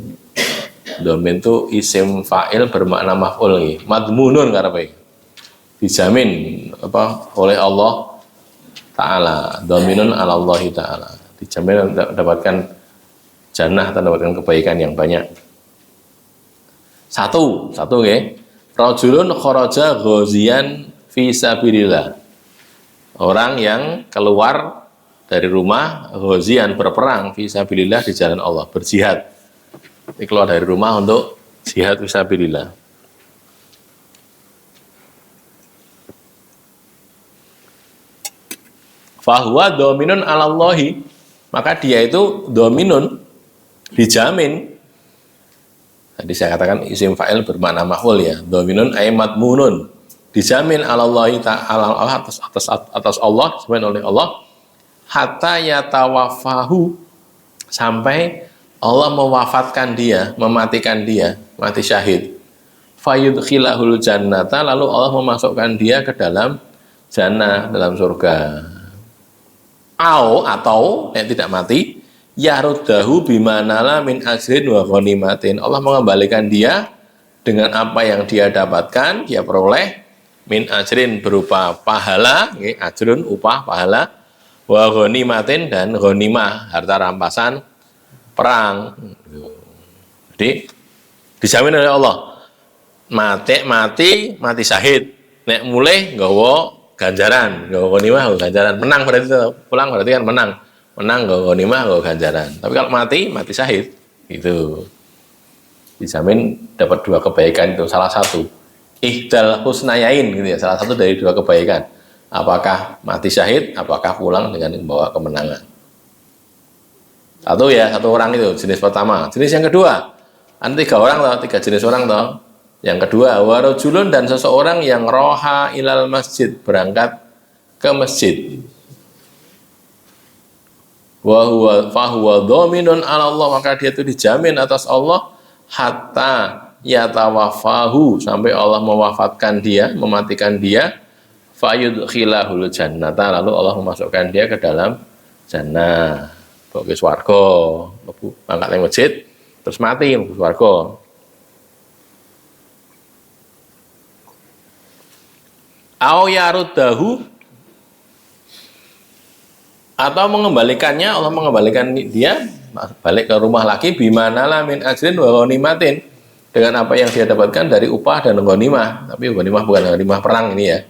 Domin itu isim fa'il bermakna maf'ul. Madmunun karepe. Dijamin oleh Allah Ta'ala. Dominun alallahi Ta'ala. Dijamin mendapatkan jannah atau mendapatkan kebaikan yang banyak. Satu nggih. Rajulun kharaja ghaziyan fi sabilillah. Orang yang keluar dari rumah ghazian berperang fi sabilillah di jalan Allah, berjihad. Ini keluar dari rumah untuk jihad fi sabilillah. Fahuwa dominun alallahi, maka dia itu dominun, dijamin. Tadi saya katakan isim fa'il bermakna maf'ul ya. Dominun ay madmunun, dijamin alallahi ta'ala atas Allah, sebenarnya oleh Allah, hatta yatawafahu, sampai Allah mewafatkan dia, mematikan dia, mati syahid. Fayudkhilahul jannata, lalu Allah memasukkan dia ke dalam jannah, dalam surga. Atau yang tidak mati, yaruddahu bimanala min ajrin wa ghanimatin, Allah mengembalikan dia dengan apa yang dia dapatkan, dia peroleh min ajrin berupa pahala, ajrun upah pahala, wa ghanimatin dan ghanimah harta rampasan perang. Jadi dijamin oleh Allah. Mati syahid. Nek mulai nggawa ganjaran, nggawa ghanimah nggawa ganjaran. Menang berarti pulang berarti kan menang. Menang nggawa ghanimah nggawa ganjaran. Tapi kalau mati syahid itu dijamin dapat 2 kebaikan, itu salah satu. Ihdal husnayain gitu ya, salah satu dari 2 kebaikan. Apakah mati syahid, apakah pulang dengan membawa kemenangan. Satu orang itu jenis pertama. Jenis yang kedua, ada 3 orang toh, 3 jenis orang toh. Yang kedua, warajulun dan seseorang yang roha ilal masjid, berangkat ke masjid. Wa huwa fahuwa dhaminun 'ala Allah, maka dia itu dijamin atas Allah hatta yatawafahu, sampai Allah mewafatkan dia, mematikan dia, fayudkhilahul jannata, lalu Allah memasukkan dia ke dalam jannah. Ke swarga, mangkat nang masjid terus mati mlebu swarga. Au yaruddahu, atau mengembalikannya, Allah mengembalikan dia balik ke rumah lagi, bimana la min ajrin wa ghanimatin, dengan apa yang dia dapatkan dari upah dan ghanimah. Tapi ghanimah bukan ghanimah perang ini ya.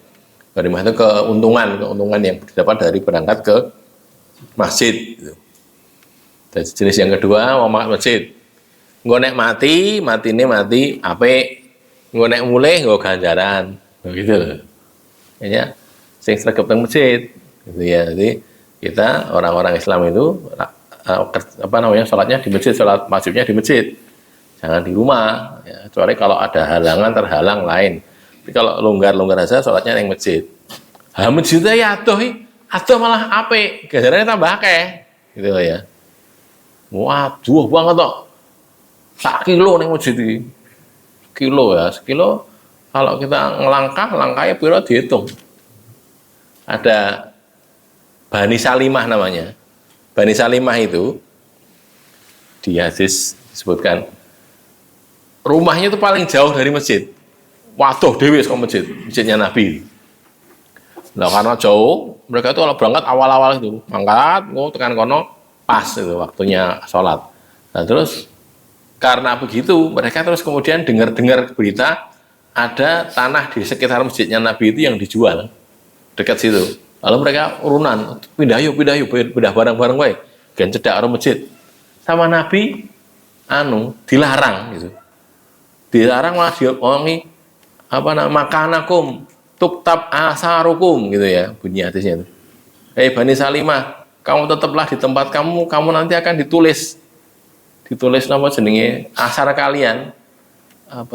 Ghanimah itu keuntungan yang didapat dari berangkat ke masjid gitu. Dan jenis yang kedua mau masjid. Nggo nek mati apik. Nggo nek mulih nggo ganjaran. Begitu loh. Ya, sing sregep teng masjid gitu ya. Jadi kita orang-orang Islam itu sholatnya di masjid, sholat wajibnya di masjid, jangan di rumah ya, kecuali kalau ada halangan terhalang lain. Tapi kalau longgar aja sholatnya yang masjid. Masjidnya ya adoh malah apik, ganjarannya tambah akeh gitu ya. Waduh banget kok, 1 kilo ning masjid iki. Sekilo kalau kita langkahnya piro dihitung. Ada Bani Salimah namanya. Bani Salimah itu di hadis disebutkan rumahnya itu paling jauh dari masjid. Waduh dewe ke masjidnya Nabi. Nah karena jauh, mereka itu kalau berangkat awal-awal itu mangkat, tekan kono pas itu waktunya sholat. Nah terus karena begitu mereka terus kemudian dengar berita ada tanah di sekitar masjidnya Nabi itu yang dijual dekat situ. Lalu mereka urunan, pindah barang-barang wae, gen cedak karo masjid. Sama Nabi dilarang gitu. Dilarang malah diomongi makanakum tuktab asarukum gitu ya, bunyi hadisnya itu. Bani Salimah, kamu tetaplah di tempat kamu nanti akan ditulis nama jenenge asar kalian,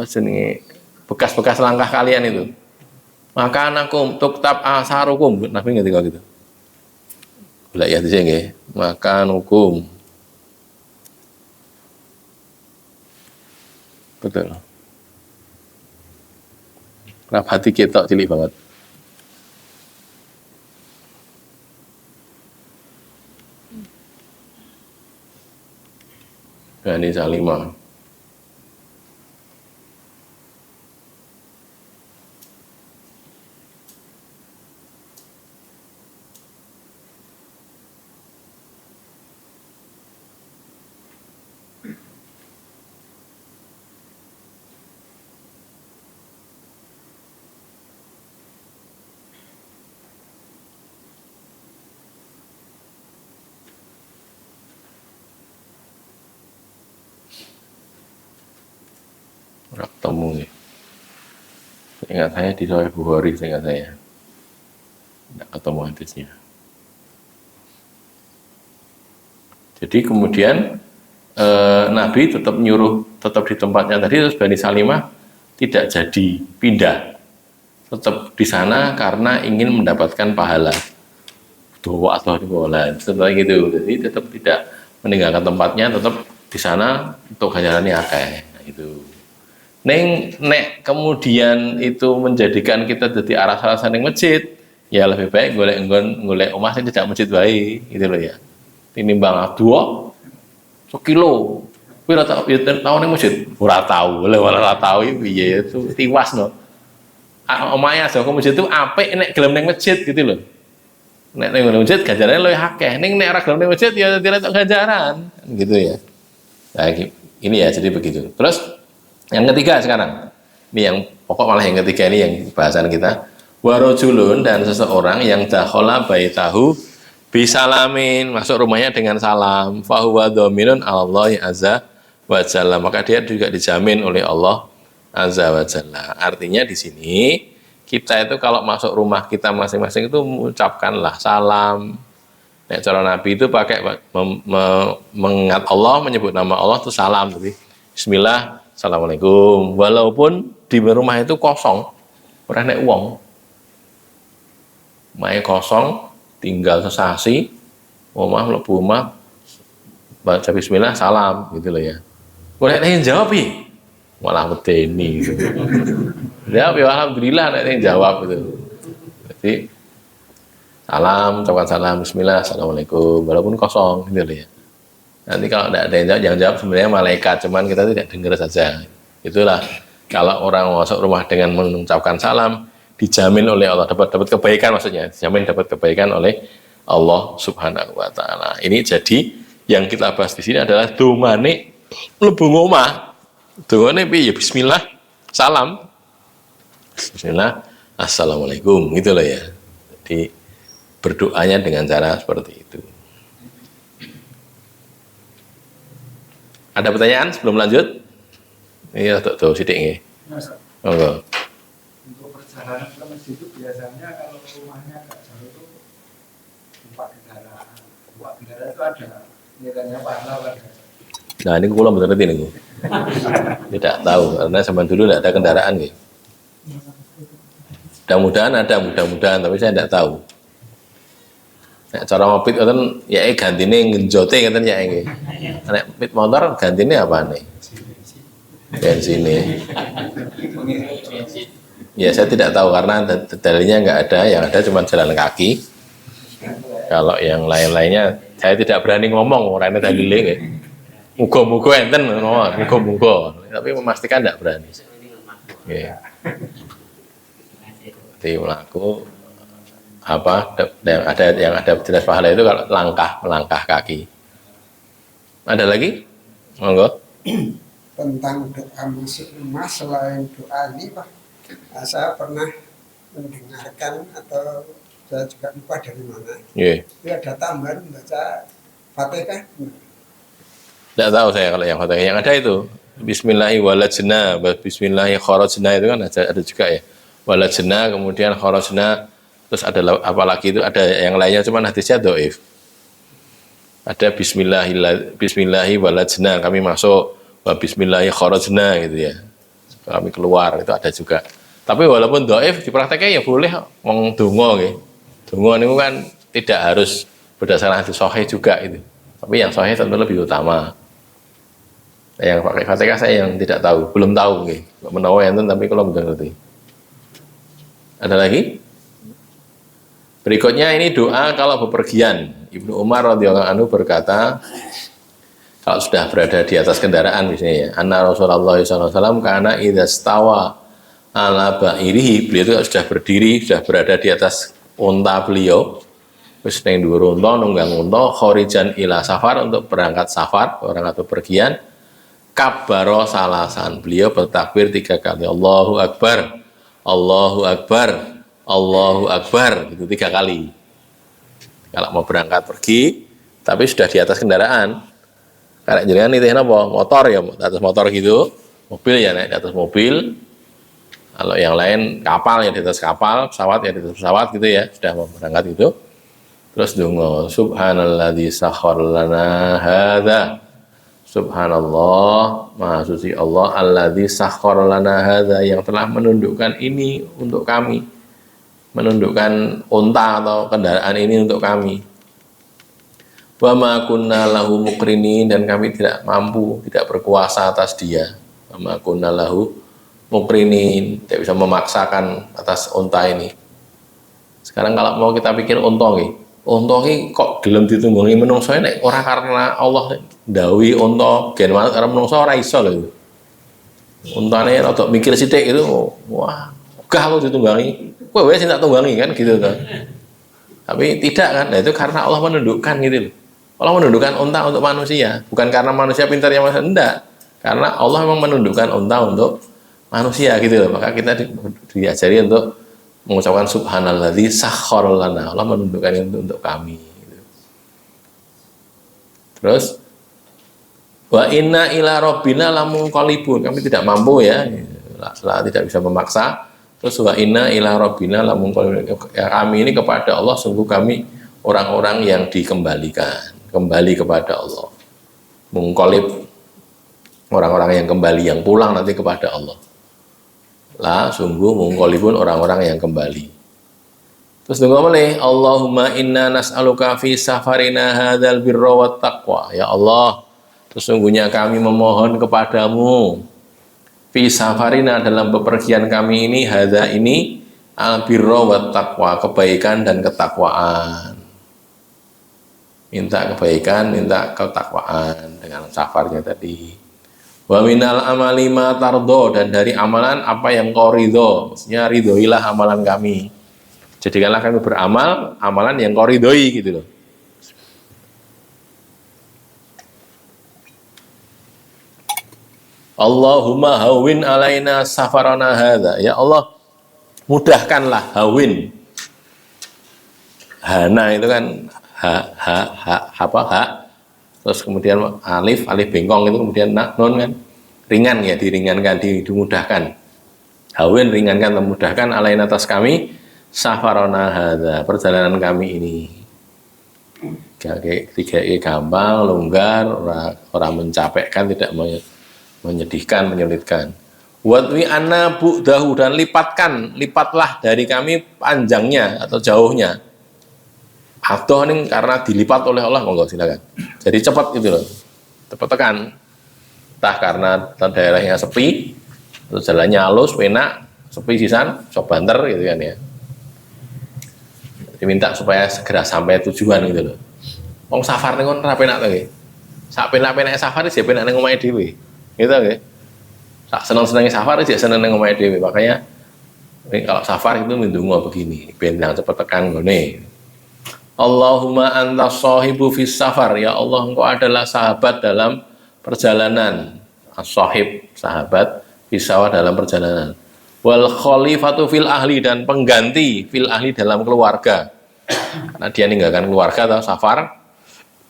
jenenge bekas-bekas langkah kalian itu. Makanakum tuktab asarukum, Nabi ngerti gitu. Boleh ya di sini, makanukum. Betul. Kenapa hati kita cilik banget? Bani Salimah. Nggak ketemu nih. Ingat saya di Sahih Bukhari, ingat saya. Nggak ketemu hadisnya. Jadi kemudian Nabi tetap nyuruh tetap di tempatnya tadi, terus Bani Salimah tidak jadi pindah, tetap di sana karena ingin mendapatkan pahala. Doa atau dibola, setelah gitu. Jadi tetap tidak meninggalkan tempatnya, tetap di sana untuk ganjarannya akeh. Nah, itu. Nek kemudian itu menjadikan kita jadi aras-arasan ning masjid, ya lebih baik golek omah sing tidak masjid wae, gitu loh ya. Tinimbang dua sekilo Kowe ora tau tau ning masjid? Ora tau. Lha ora tau iki piye itu tiwas no. Omahe aja ke masjid itu apik nek gelem ning masjid gitu loh. Nek ning masjid ganjarane luwih akeh. Ning nek ora gelem ning masjid ya tidak ganjaran. Gitu ya. Nah, ini ya jadi begitu. Terus yang ketiga sekarang. Ini yang pokok malah yang ketiga ini yang bahasan kita. Warojulun dan seseorang yang dakhala baitahu bisalamin, masuk rumahnya dengan salam, fahuwa dhaminun Allah azza wa jalla, maka dia juga dijamin oleh Allah azza wa jalla. Artinya di sini kita itu kalau masuk rumah kita masing-masing itu mengucapkanlah salam. Nek cara Nabi itu pakai mengingat Allah, menyebut nama Allah itu salam. Jadi Bismillah, Assalamualaikum. Walaupun di rumah itu kosong, ora nek wong, mae kosong, tinggal sesasi, omah mlebu omah, baca Bismillah, salam gitu loh ya. Boleh nek jawab ya, malah medeni. Gitu. Ya, alhamdulillah nek jawab gitu. Jadi salam, ucapkan salam, Bismillah, Assalamualaikum, walaupun kosong gitu loh ya. Nanti kalau tidak ada yang jawab sebenarnya malaikat, cuman kita tidak dengar saja. Itulah kalau orang masuk rumah dengan mengucapkan salam, dijamin oleh Allah, dapat kebaikan, maksudnya dijamin dapat kebaikan oleh Allah Subhanahu wa taala. Ini jadi yang kita bahas di sini adalah dongane mlebu omah. Dongane piye? Bismillah, salam. Bismillah, Assalamualaikum, gitu loh ya. Jadi berdoanya dengan cara seperti itu. Ada pertanyaan sebelum lanjut? Iya, tuh sidik nggih. Monggo. Untuk perjalanan ke masjid itu biasanya kalau rumahnya agak jauh itu numpak kendaraan. Numpak kendaraan itu ada nilainya pahala. Nah, ini kula mboten ngerti niku. Tidak tahu karena zaman dulu tidak ada kendaraan nggih. Mudah-mudahan ada, tapi saya tidak tahu. Nek cara ngopit ngoten ya gantine ngenjote ngoten ya nggih. Nek pit motor gantine apane? Bensin. Ya saya tidak tahu karena dalilnya nggak ada, yang ada cuma jalan kaki. Kalau yang lain-lainnya saya tidak berani ngomong, orangnya dalilnya nggih. Muga-muga enten, muga-muga. Tapi memastikan tidak berani. Nggih. Di melaku apa ada yang ada jelas pahala itu kalau melangkah kaki. Ada lagi? Monggo. Tentang doa masuk rumah selain doa ini Pak, saya pernah mendengarkan atau saya juga lupa dari mana. Yeah. Itu ada tambahan membaca Fatihah. Tidak tahu saya kalau yang Fatihah. Yang ada itu Bismillahi walajna, Bismillahi kharajna itu kan ada juga ya. Walajna kemudian kharajna, terus ada apalagi itu ada yang lainnya cuman hadisnya dhaif. Ada Bismillahi walajna, kami masuk, Bismillahi kharajna gitu ya, kami keluar, itu ada juga. Tapi walaupun dhaif diprakteknya ya boleh wong donga nggih. Donga niku kan tidak harus berdasarkan hadis sahih juga itu. Tapi yang sahih tentu lebih utama. Yang pakai Fatihah saya yang tidak tahu, belum tahu nggih. Menawa enten tapi kalau belum ngerti. Ada lagi? Berikutnya ini doa kalau bepergian. Ibnu Umar radhiyallahu anhu berkata, kalau sudah berada di atas kendaraan misalnya ya, anna Rasulullah SAW karena idza stawa ala ba'irihi, beliau itu sudah berdiri, sudah berada di atas unta beliau, wis ning dhuwur unta, nunggang unta, khorijan ila safar, untuk berangkat safar, orang atau pergian, kabbaro salasan, beliau bertakbir 3 kali, Allahu Akbar, Allahu Akbar, Allahu Akbar, itu 3 kali. Kalau mau berangkat pergi, tapi sudah di atas kendaraan. Karena jenengan itu apa? Motor ya, di atas motor gitu, mobil ya naik di atas mobil. Kalau yang lain kapal ya di atas kapal, pesawat ya di atas pesawat gitu ya, sudah mau berangkat gitu. Terus donga, subhanalladzi sakhkhara lana hadza. Subhanallah, maha suci Allah, alladzi sakhkhara lana hadza, yang telah menundukkan ini untuk kami. Menundukkan unta atau kendaraan ini untuk kami. Wa ma kunna lahu muqrinin, dan kami tidak mampu, tidak berkuasa atas dia. Wa ma kunna lahu muqrinin, tidak bisa memaksakan atas unta ini. Sekarang kalau mau kita pikir unta nggih, unta ki kok gelem ditunggangi menungso nek ora karena Allah ndhawuhi unta gen manut karo menungso ora iso lho. Untane rada mikir sithik itu, wah, gah aku ditunggangi. Kowe wae sing tak tunggangi kan gitu kan. Tapi tidak kan. Nah, itu karena Allah menundukkan gitu loh. Allah menundukkan unta untuk manusia, bukan karena manusia pintar yang manusia enggak. Karena Allah memang menundukkan unta untuk manusia gitu loh. Maka kita diajari untuk mengucapkan subhanalladzi sakhkhara lana. Allah menundukkan itu untuk kami gitu. Terus wa inna ila rabbina lamunqalibun. Kami tidak mampu ya, tidak bisa memaksa. Terus wa inna ila rabbina lamunqalibun. Ya, kami ini kepada Allah sungguh kami orang-orang yang dikembalikan, kembali kepada Allah. Mungqalib, orang-orang yang kembali, yang pulang nanti kepada Allah. Lah sungguh mungqalibun, orang-orang yang kembali. Terus tunggu boleh, Allahumma inna nas'aluka fi safarina hadzal birra wat taqwa. Ya Allah, sesungguhnya kami memohon kepadamu fi safarina, dalam bepergian kami ini, hadza ini, al birra wat taqwa, kebaikan dan ketakwaan. Minta kebaikan, minta ketakwaan dengan safarnya tadi. Wa minal amali ma tardo, dan dari amalan apa yang kau ridho, maksudnya ridhoilah amalan kami. Jadikanlah kami beramal amalan yang kau ridhoi gitu loh. Allahumma hawin alaina safarana hadza. Ya Allah, mudahkanlah, hawin. Hana itu kan ha. Terus kemudian alif bengkong itu kemudian nun kan. Ringan ya, diringankan, dimudahkan. Hawin, ringankan, memudahkan alaina atas kami safarana hadza, perjalanan kami ini. Tiga gampang, longgar, orang mencapekkan, tidak menyedihkan, menyulitkan. Watwi anna bu'dahu, dan lipatlah dari kami panjangnya atau jauhnya. Atau ini karena dilipat oleh Allah, monggo silakan. Jadi cepat gitu loh, cepat tekan. Entah karena daerahnya sepi, atau jalannya halus, enak, sepi sisan, sok banter gitu kan ya. Diminta supaya segera sampai tujuan gitu loh. Wong safar ning kon ra penak to nggih. Sak penak-penake safar iki penak ning omahe dhewe. Gitu nggih. Sak seneng-senenge safar iki seneng ning omahe dhewe. Makanya kalau safar itu ndonga begini, ben nang cepet tekan ngene. Allahumma antas sahibu fis safar. Ya Allah, engkau adalah sahabat dalam perjalanan. As-sahib, sahabat, fis safar dalam perjalanan. Wal khalifatu fil ahli, dan pengganti fil ahli dalam keluarga. Karena dia meninggalkan keluarga atau safar,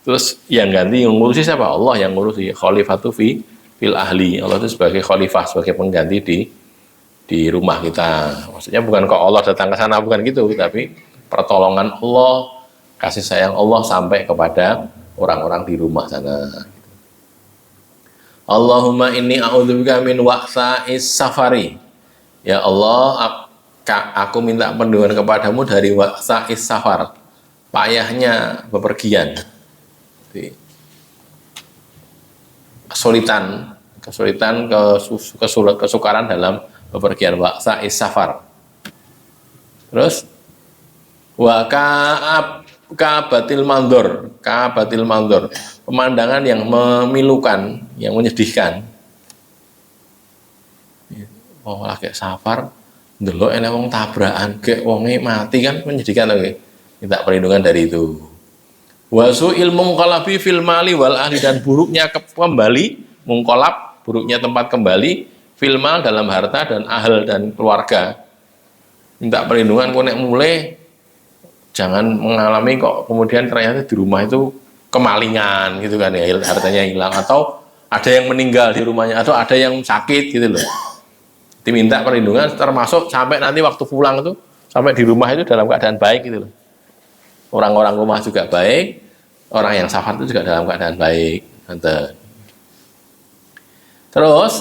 terus yang ganti, yang ngurusi siapa? Allah yang ngurusi. Khalifatu fil ahli. Allah itu sebagai khalifah, sebagai pengganti di rumah kita. Maksudnya bukan kok Allah datang ke sana, bukan gitu, tapi pertolongan Allah, kasih sayang Allah sampai kepada orang-orang di rumah sana. Allahumma inni a'udzubika min wa'sa'is safari. Ya Allah, aku minta perlindungan kepadamu dari wa'sa'is safar, payahnya bepergian. Kesulitan, kesukaran dalam bepergian, wa'sa'is safar. Terus wa ka'batil mandor, pemandangan yang memilukan, yang menyedihkan. Oh, lagi safar, ndelok enek wong tabrakan, kayak wonge mati kan menyedihkan to nggih. Minta perlindungan dari itu. Wasu ilmu qalabi fil mali wal ahli, dan buruknya kembali, mungkolab, buruknya tempat kembali, fil mal, dalam harta dan ahl dan keluarga. Minta perlindungan kok nek mulai jangan mengalami kok kemudian ternyata di rumah itu kemalingan gitu kan ya, hartanya hilang, atau ada yang meninggal di rumahnya, atau ada yang sakit gitu loh. Diminta perlindungan, termasuk sampai nanti waktu pulang itu, sampai di rumah itu dalam keadaan baik gitu loh. Orang-orang rumah juga baik, orang yang safar itu juga dalam keadaan baik. Terus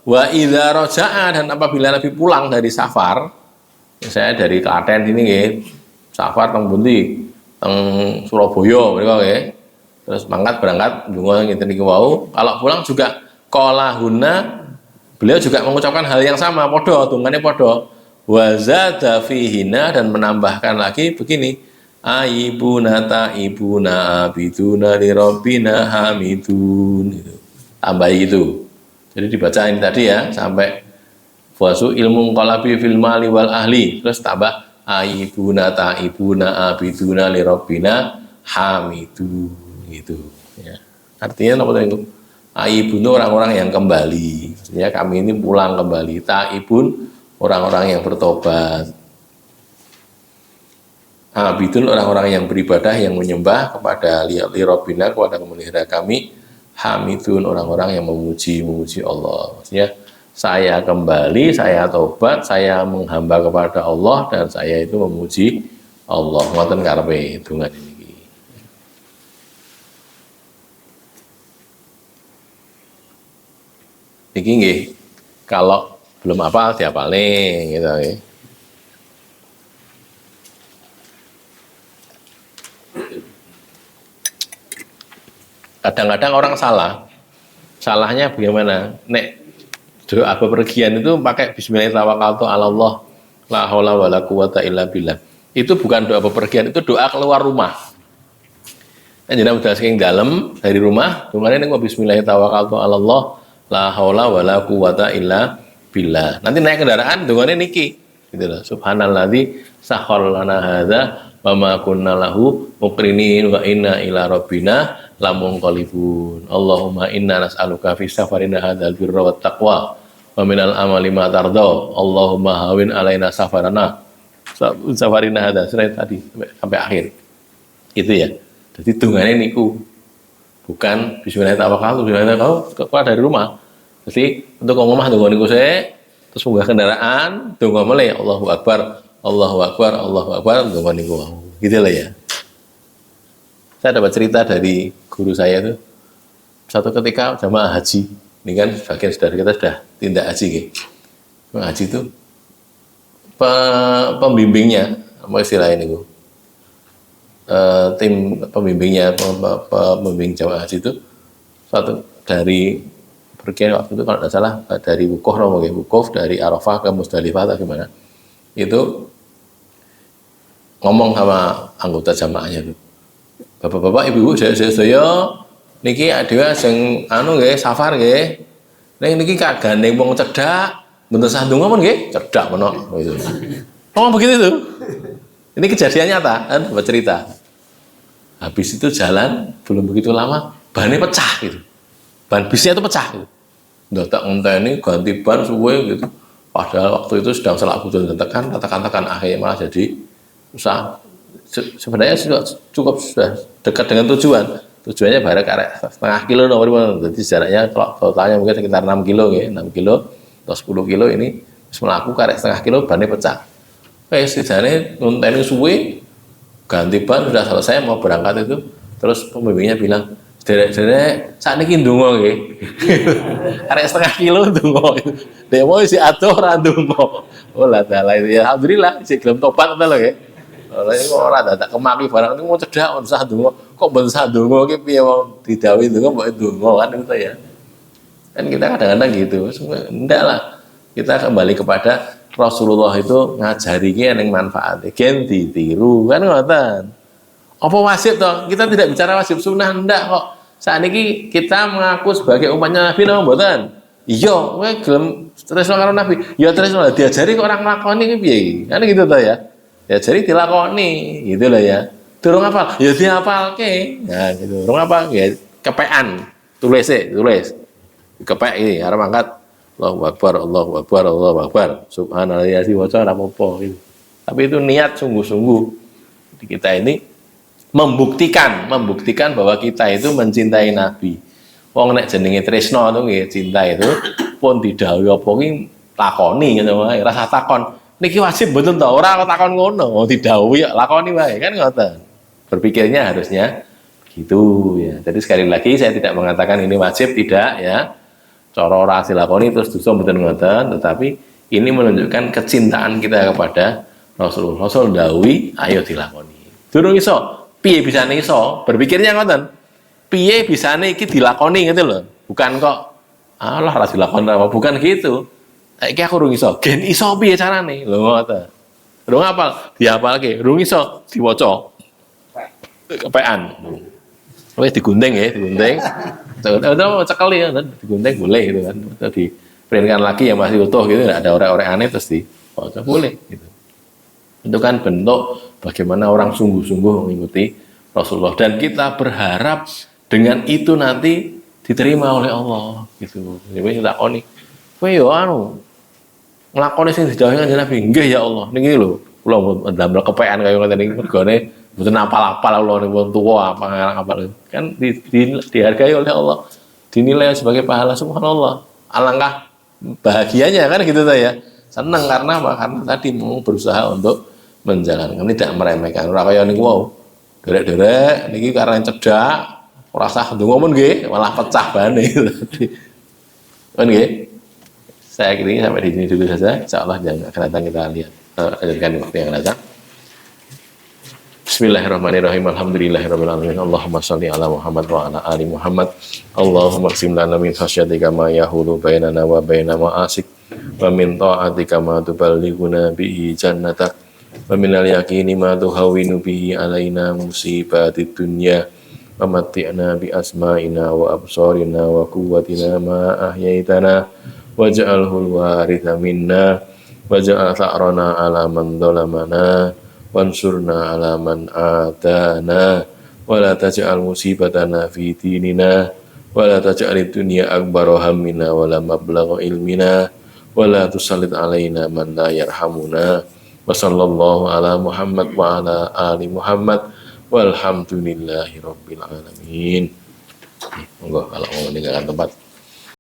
wa idza raja'a, dan apabila Nabi pulang dari safar, misalnya dari Klaten ini nggih, safar teng Bundi, teng Surabaya mereka nggih. Terus berangkat ndonga ngeten iki wau, kalau pulang juga qalahunna, beliau juga mengucapkan hal yang sama, podo, tunggannya podo. Wazada fihina, dan menambahkan lagi begini, aibuna taibuna abiduna li rabbina hamidun. Gitu. Tambah itu. Jadi dibacain tadi ya sampai wasu ilmu qalabi fil mali wal ahli, terus tambah aibuna taibuna abiduna li rabbina hamidun gitu ya. Artinya apa itu? Aibun orang-orang yang kembali. Ya, kami ini pulang kembali. Taibun orang-orang yang bertobat. Abidun orang-orang yang beribadah, yang menyembah kepada li rabbina, kepada pemelihara kami. Hamidun orang-orang yang memuji Allah. Maksudnya saya kembali, saya tobat, saya menghamba kepada Allah dan saya itu memuji Allah. Ngoten karepe donga niki. Niki nggih kalau belum hafal dihafalne gitu nggih. Kadang-kadang orang salah. Salahnya bagaimana? Nek doa bepergian itu pakai bismillahirrahmanirrahim, la haula wala quwata illa billah. Itu bukan doa bepergian, itu doa keluar rumah. Jadi udah saking dalam dari rumah, dungane ning bismillahirrahmanirrahim, la haula wala quwata illa billah. Nanti naik kendaraan dungane niki. Gitu loh. Subhanalladzi sakhkhara lana hadza wa ma kunna lahu muqrinin wa inna ila rabbina lamunqalibun. Allahumma inna nas'aluka fi safarina hadzal birra wat taqwa wa minal amali ma tarda. Allahumma hawin alaina safarana hadza tadi sampai akhir. Itu ya. Jadi dungane niku bukan bismillahirrahmanirrahim keluar dari rumah. Jadi untuk ngomong tunggu niku saya terus munggah kendaraan tunggu mulai Allahu akbar tunggu niku gitu lah ya. Saya dapat cerita dari guru saya tuh satu ketika jamaah haji ini kan sebagian saudara kita sudah tindak haji gitu. Haji itu pembimbingnya apa istilah ini Bu? Tim pembimbingnya pembimbing jamaah haji itu satu dari pergian waktu itu kalau tidak salah dari Wukuf dari Arafah ke Musdalifah atau gimana itu ngomong sama anggota jamaahnya itu, bapak-bapak ibu-ibu saya niki adewe sing nggih safar nggih niki kagandeng wong cedhak mboten sah ndonga men nggih cedhak menawa gitu. Ngomong begitu tuh. Ini kejadian nyata kan bercerita. Habis itu jalan belum begitu lama bannya pecah gitu. Ban bisnya itu pecah gitu. Ndak ngenteni ganti ban suwe gitu. Padahal waktu itu sedang selak budal tekan akhirnya malah jadi usaha. Sebenarnya sudah dekat dengan tujuan. Tujuannya bareng karek setengah kilo nomor. Jadi jaraknya kalau totalnya mungkin sekitar 6 kilo ya, 6 kilo atau 10 kilo ini melaku karek setengah kilo bannya pecah. Setidaknya nunteni suwe ganti ban sudah selesai mau berangkat itu terus pembimbingnya bilang derek saat ini ndonga nggih. Karek setengah kilo ndonga. Demo isi atuh ora ndonga. Oh lah dalah itu ya alhamdulillah sik gelem tobat ta lho nggih. Ora kok ora dadak kemaki barang itu mau cedhak on sah ndonga. Kok ben sah ndonga ki piye wong didhawuhi ndonga mbok ndonga kan itu ya. Kan kita kadang-kadang gitu. Enggak lah. Kita kembali kepada Rasulullah itu ngajari ki ning manfaate gen ditiru kan ngoten. Apa wajib toh? Kita tidak bicara wajib sunnah ndak kok. Saat ini kita mengaku sebagai umatnya Nabi napa mboten? Iya, kowe gelem tresno karo Nabi. Ya tresno diajari kok orang nglakoni ki piye? Kan gitu toh ya. Diajari dilakoni, gitu loh ya. Durung hafal, ya dihafalke. Nah, gitu. Durung hafal ya kepean. Tulis. Kepek iki arep angkat Allahu Akbar. Subhanallah ya waca ora apa-apa gitu. Tapi itu niat sungguh-sungguh. Kita ini membuktikan bahwa kita itu mencintai Nabi. Wong nek jenenge tresno to nggih, cinta itu pun didhawuhi apa ki lakoni ngono wae, rasa takon. Niki wajib mboten to, ora takon ngono, wong didhawuhi ya lakoni wae kan ngoten. Berpikirnya harusnya gitu ya. Jadi sekali lagi saya tidak mengatakan ini wajib tidak ya. Cara ora dilakoni terus dosa mboten ngoten, tetapi ini menunjukkan kecintaan kita kepada Rasulullah. Rasul dawuhi ayo dilakoni. Durung iso piye bisane iso? Berpikirnya ngoten. Piye bisane iki dilakoni gitu loh. Bukan kok alah ora dilakoni apa, bukan gitu. Iki aku urung iso. Gen iso piye carane? Lho ngoten. Urung hafal, dihafalke. Urung iso diwaca. kepean. Wis digunting ya, digunting. Atau cekel ya, digunting boleh gitu kan. Atau diperinkan lagi yang masih utuh gitu, ada orek-orek aneh terus boleh gitu. Itu kan bentuk bagaimana orang sungguh-sungguh mengikuti Rasulullah, dan kita berharap dengan itu nanti diterima oleh Allah gitu. Jadi tak oni, kowe yo anu nglakoni sing didhawuhi Kanjeng Nabi, nggih ya Allah. Niki lho, kula ndamel kepean kaya ngoten niki mergone mboten apal-apal kula niku wong tuwa apa apal. Kan dihargai oleh Allah, dinilai sebagai pahala, subhanallah. Alangkah bahagianya kan gitu ya. Senang karena apa? Karena tadi mau berusaha untuk menjalankan, tidak meremehkan. Ora kaya niku wau. Derek-derek niki karena cedak, ora sah ndonga men nggih, malah pecah bane. Kan nggih. Saya kira sampai di sini dulu saja. Insyaallah yang akan datang kita lihat lanjutkan waktu yang datang. Bismillahirrahmanirrahim. Alhamdulillahirabbil alamin. Allahumma shalli ala Muhammad wa ala ali Muhammad. Allahumma qsim lana min khasyatika ma yahulu bainana wa baina ma'asik, wa min ta'atika ma tuballighuna bihi jannatak, wa minal yaqini ma tuhawwinu bihi alaina musibatid dunya, wa matti'na bi asma'ina wa absarina wa quwwatina ma ahyaitana waj'alhu waritha minna waj'al tha'rana ala man dhalamana wansurna ala man adana wa la taj'al musibatana fi dinina wa la taj'alid dunya akbara hammina wa la mablagha ilmina wa la tusallit alaina man la yarhamuna wa sallallahu ala Muhammad wa ala ali Muhammad walhamdulillahi rabbil alamin. Monggo kalau mau meninggalkan tempat.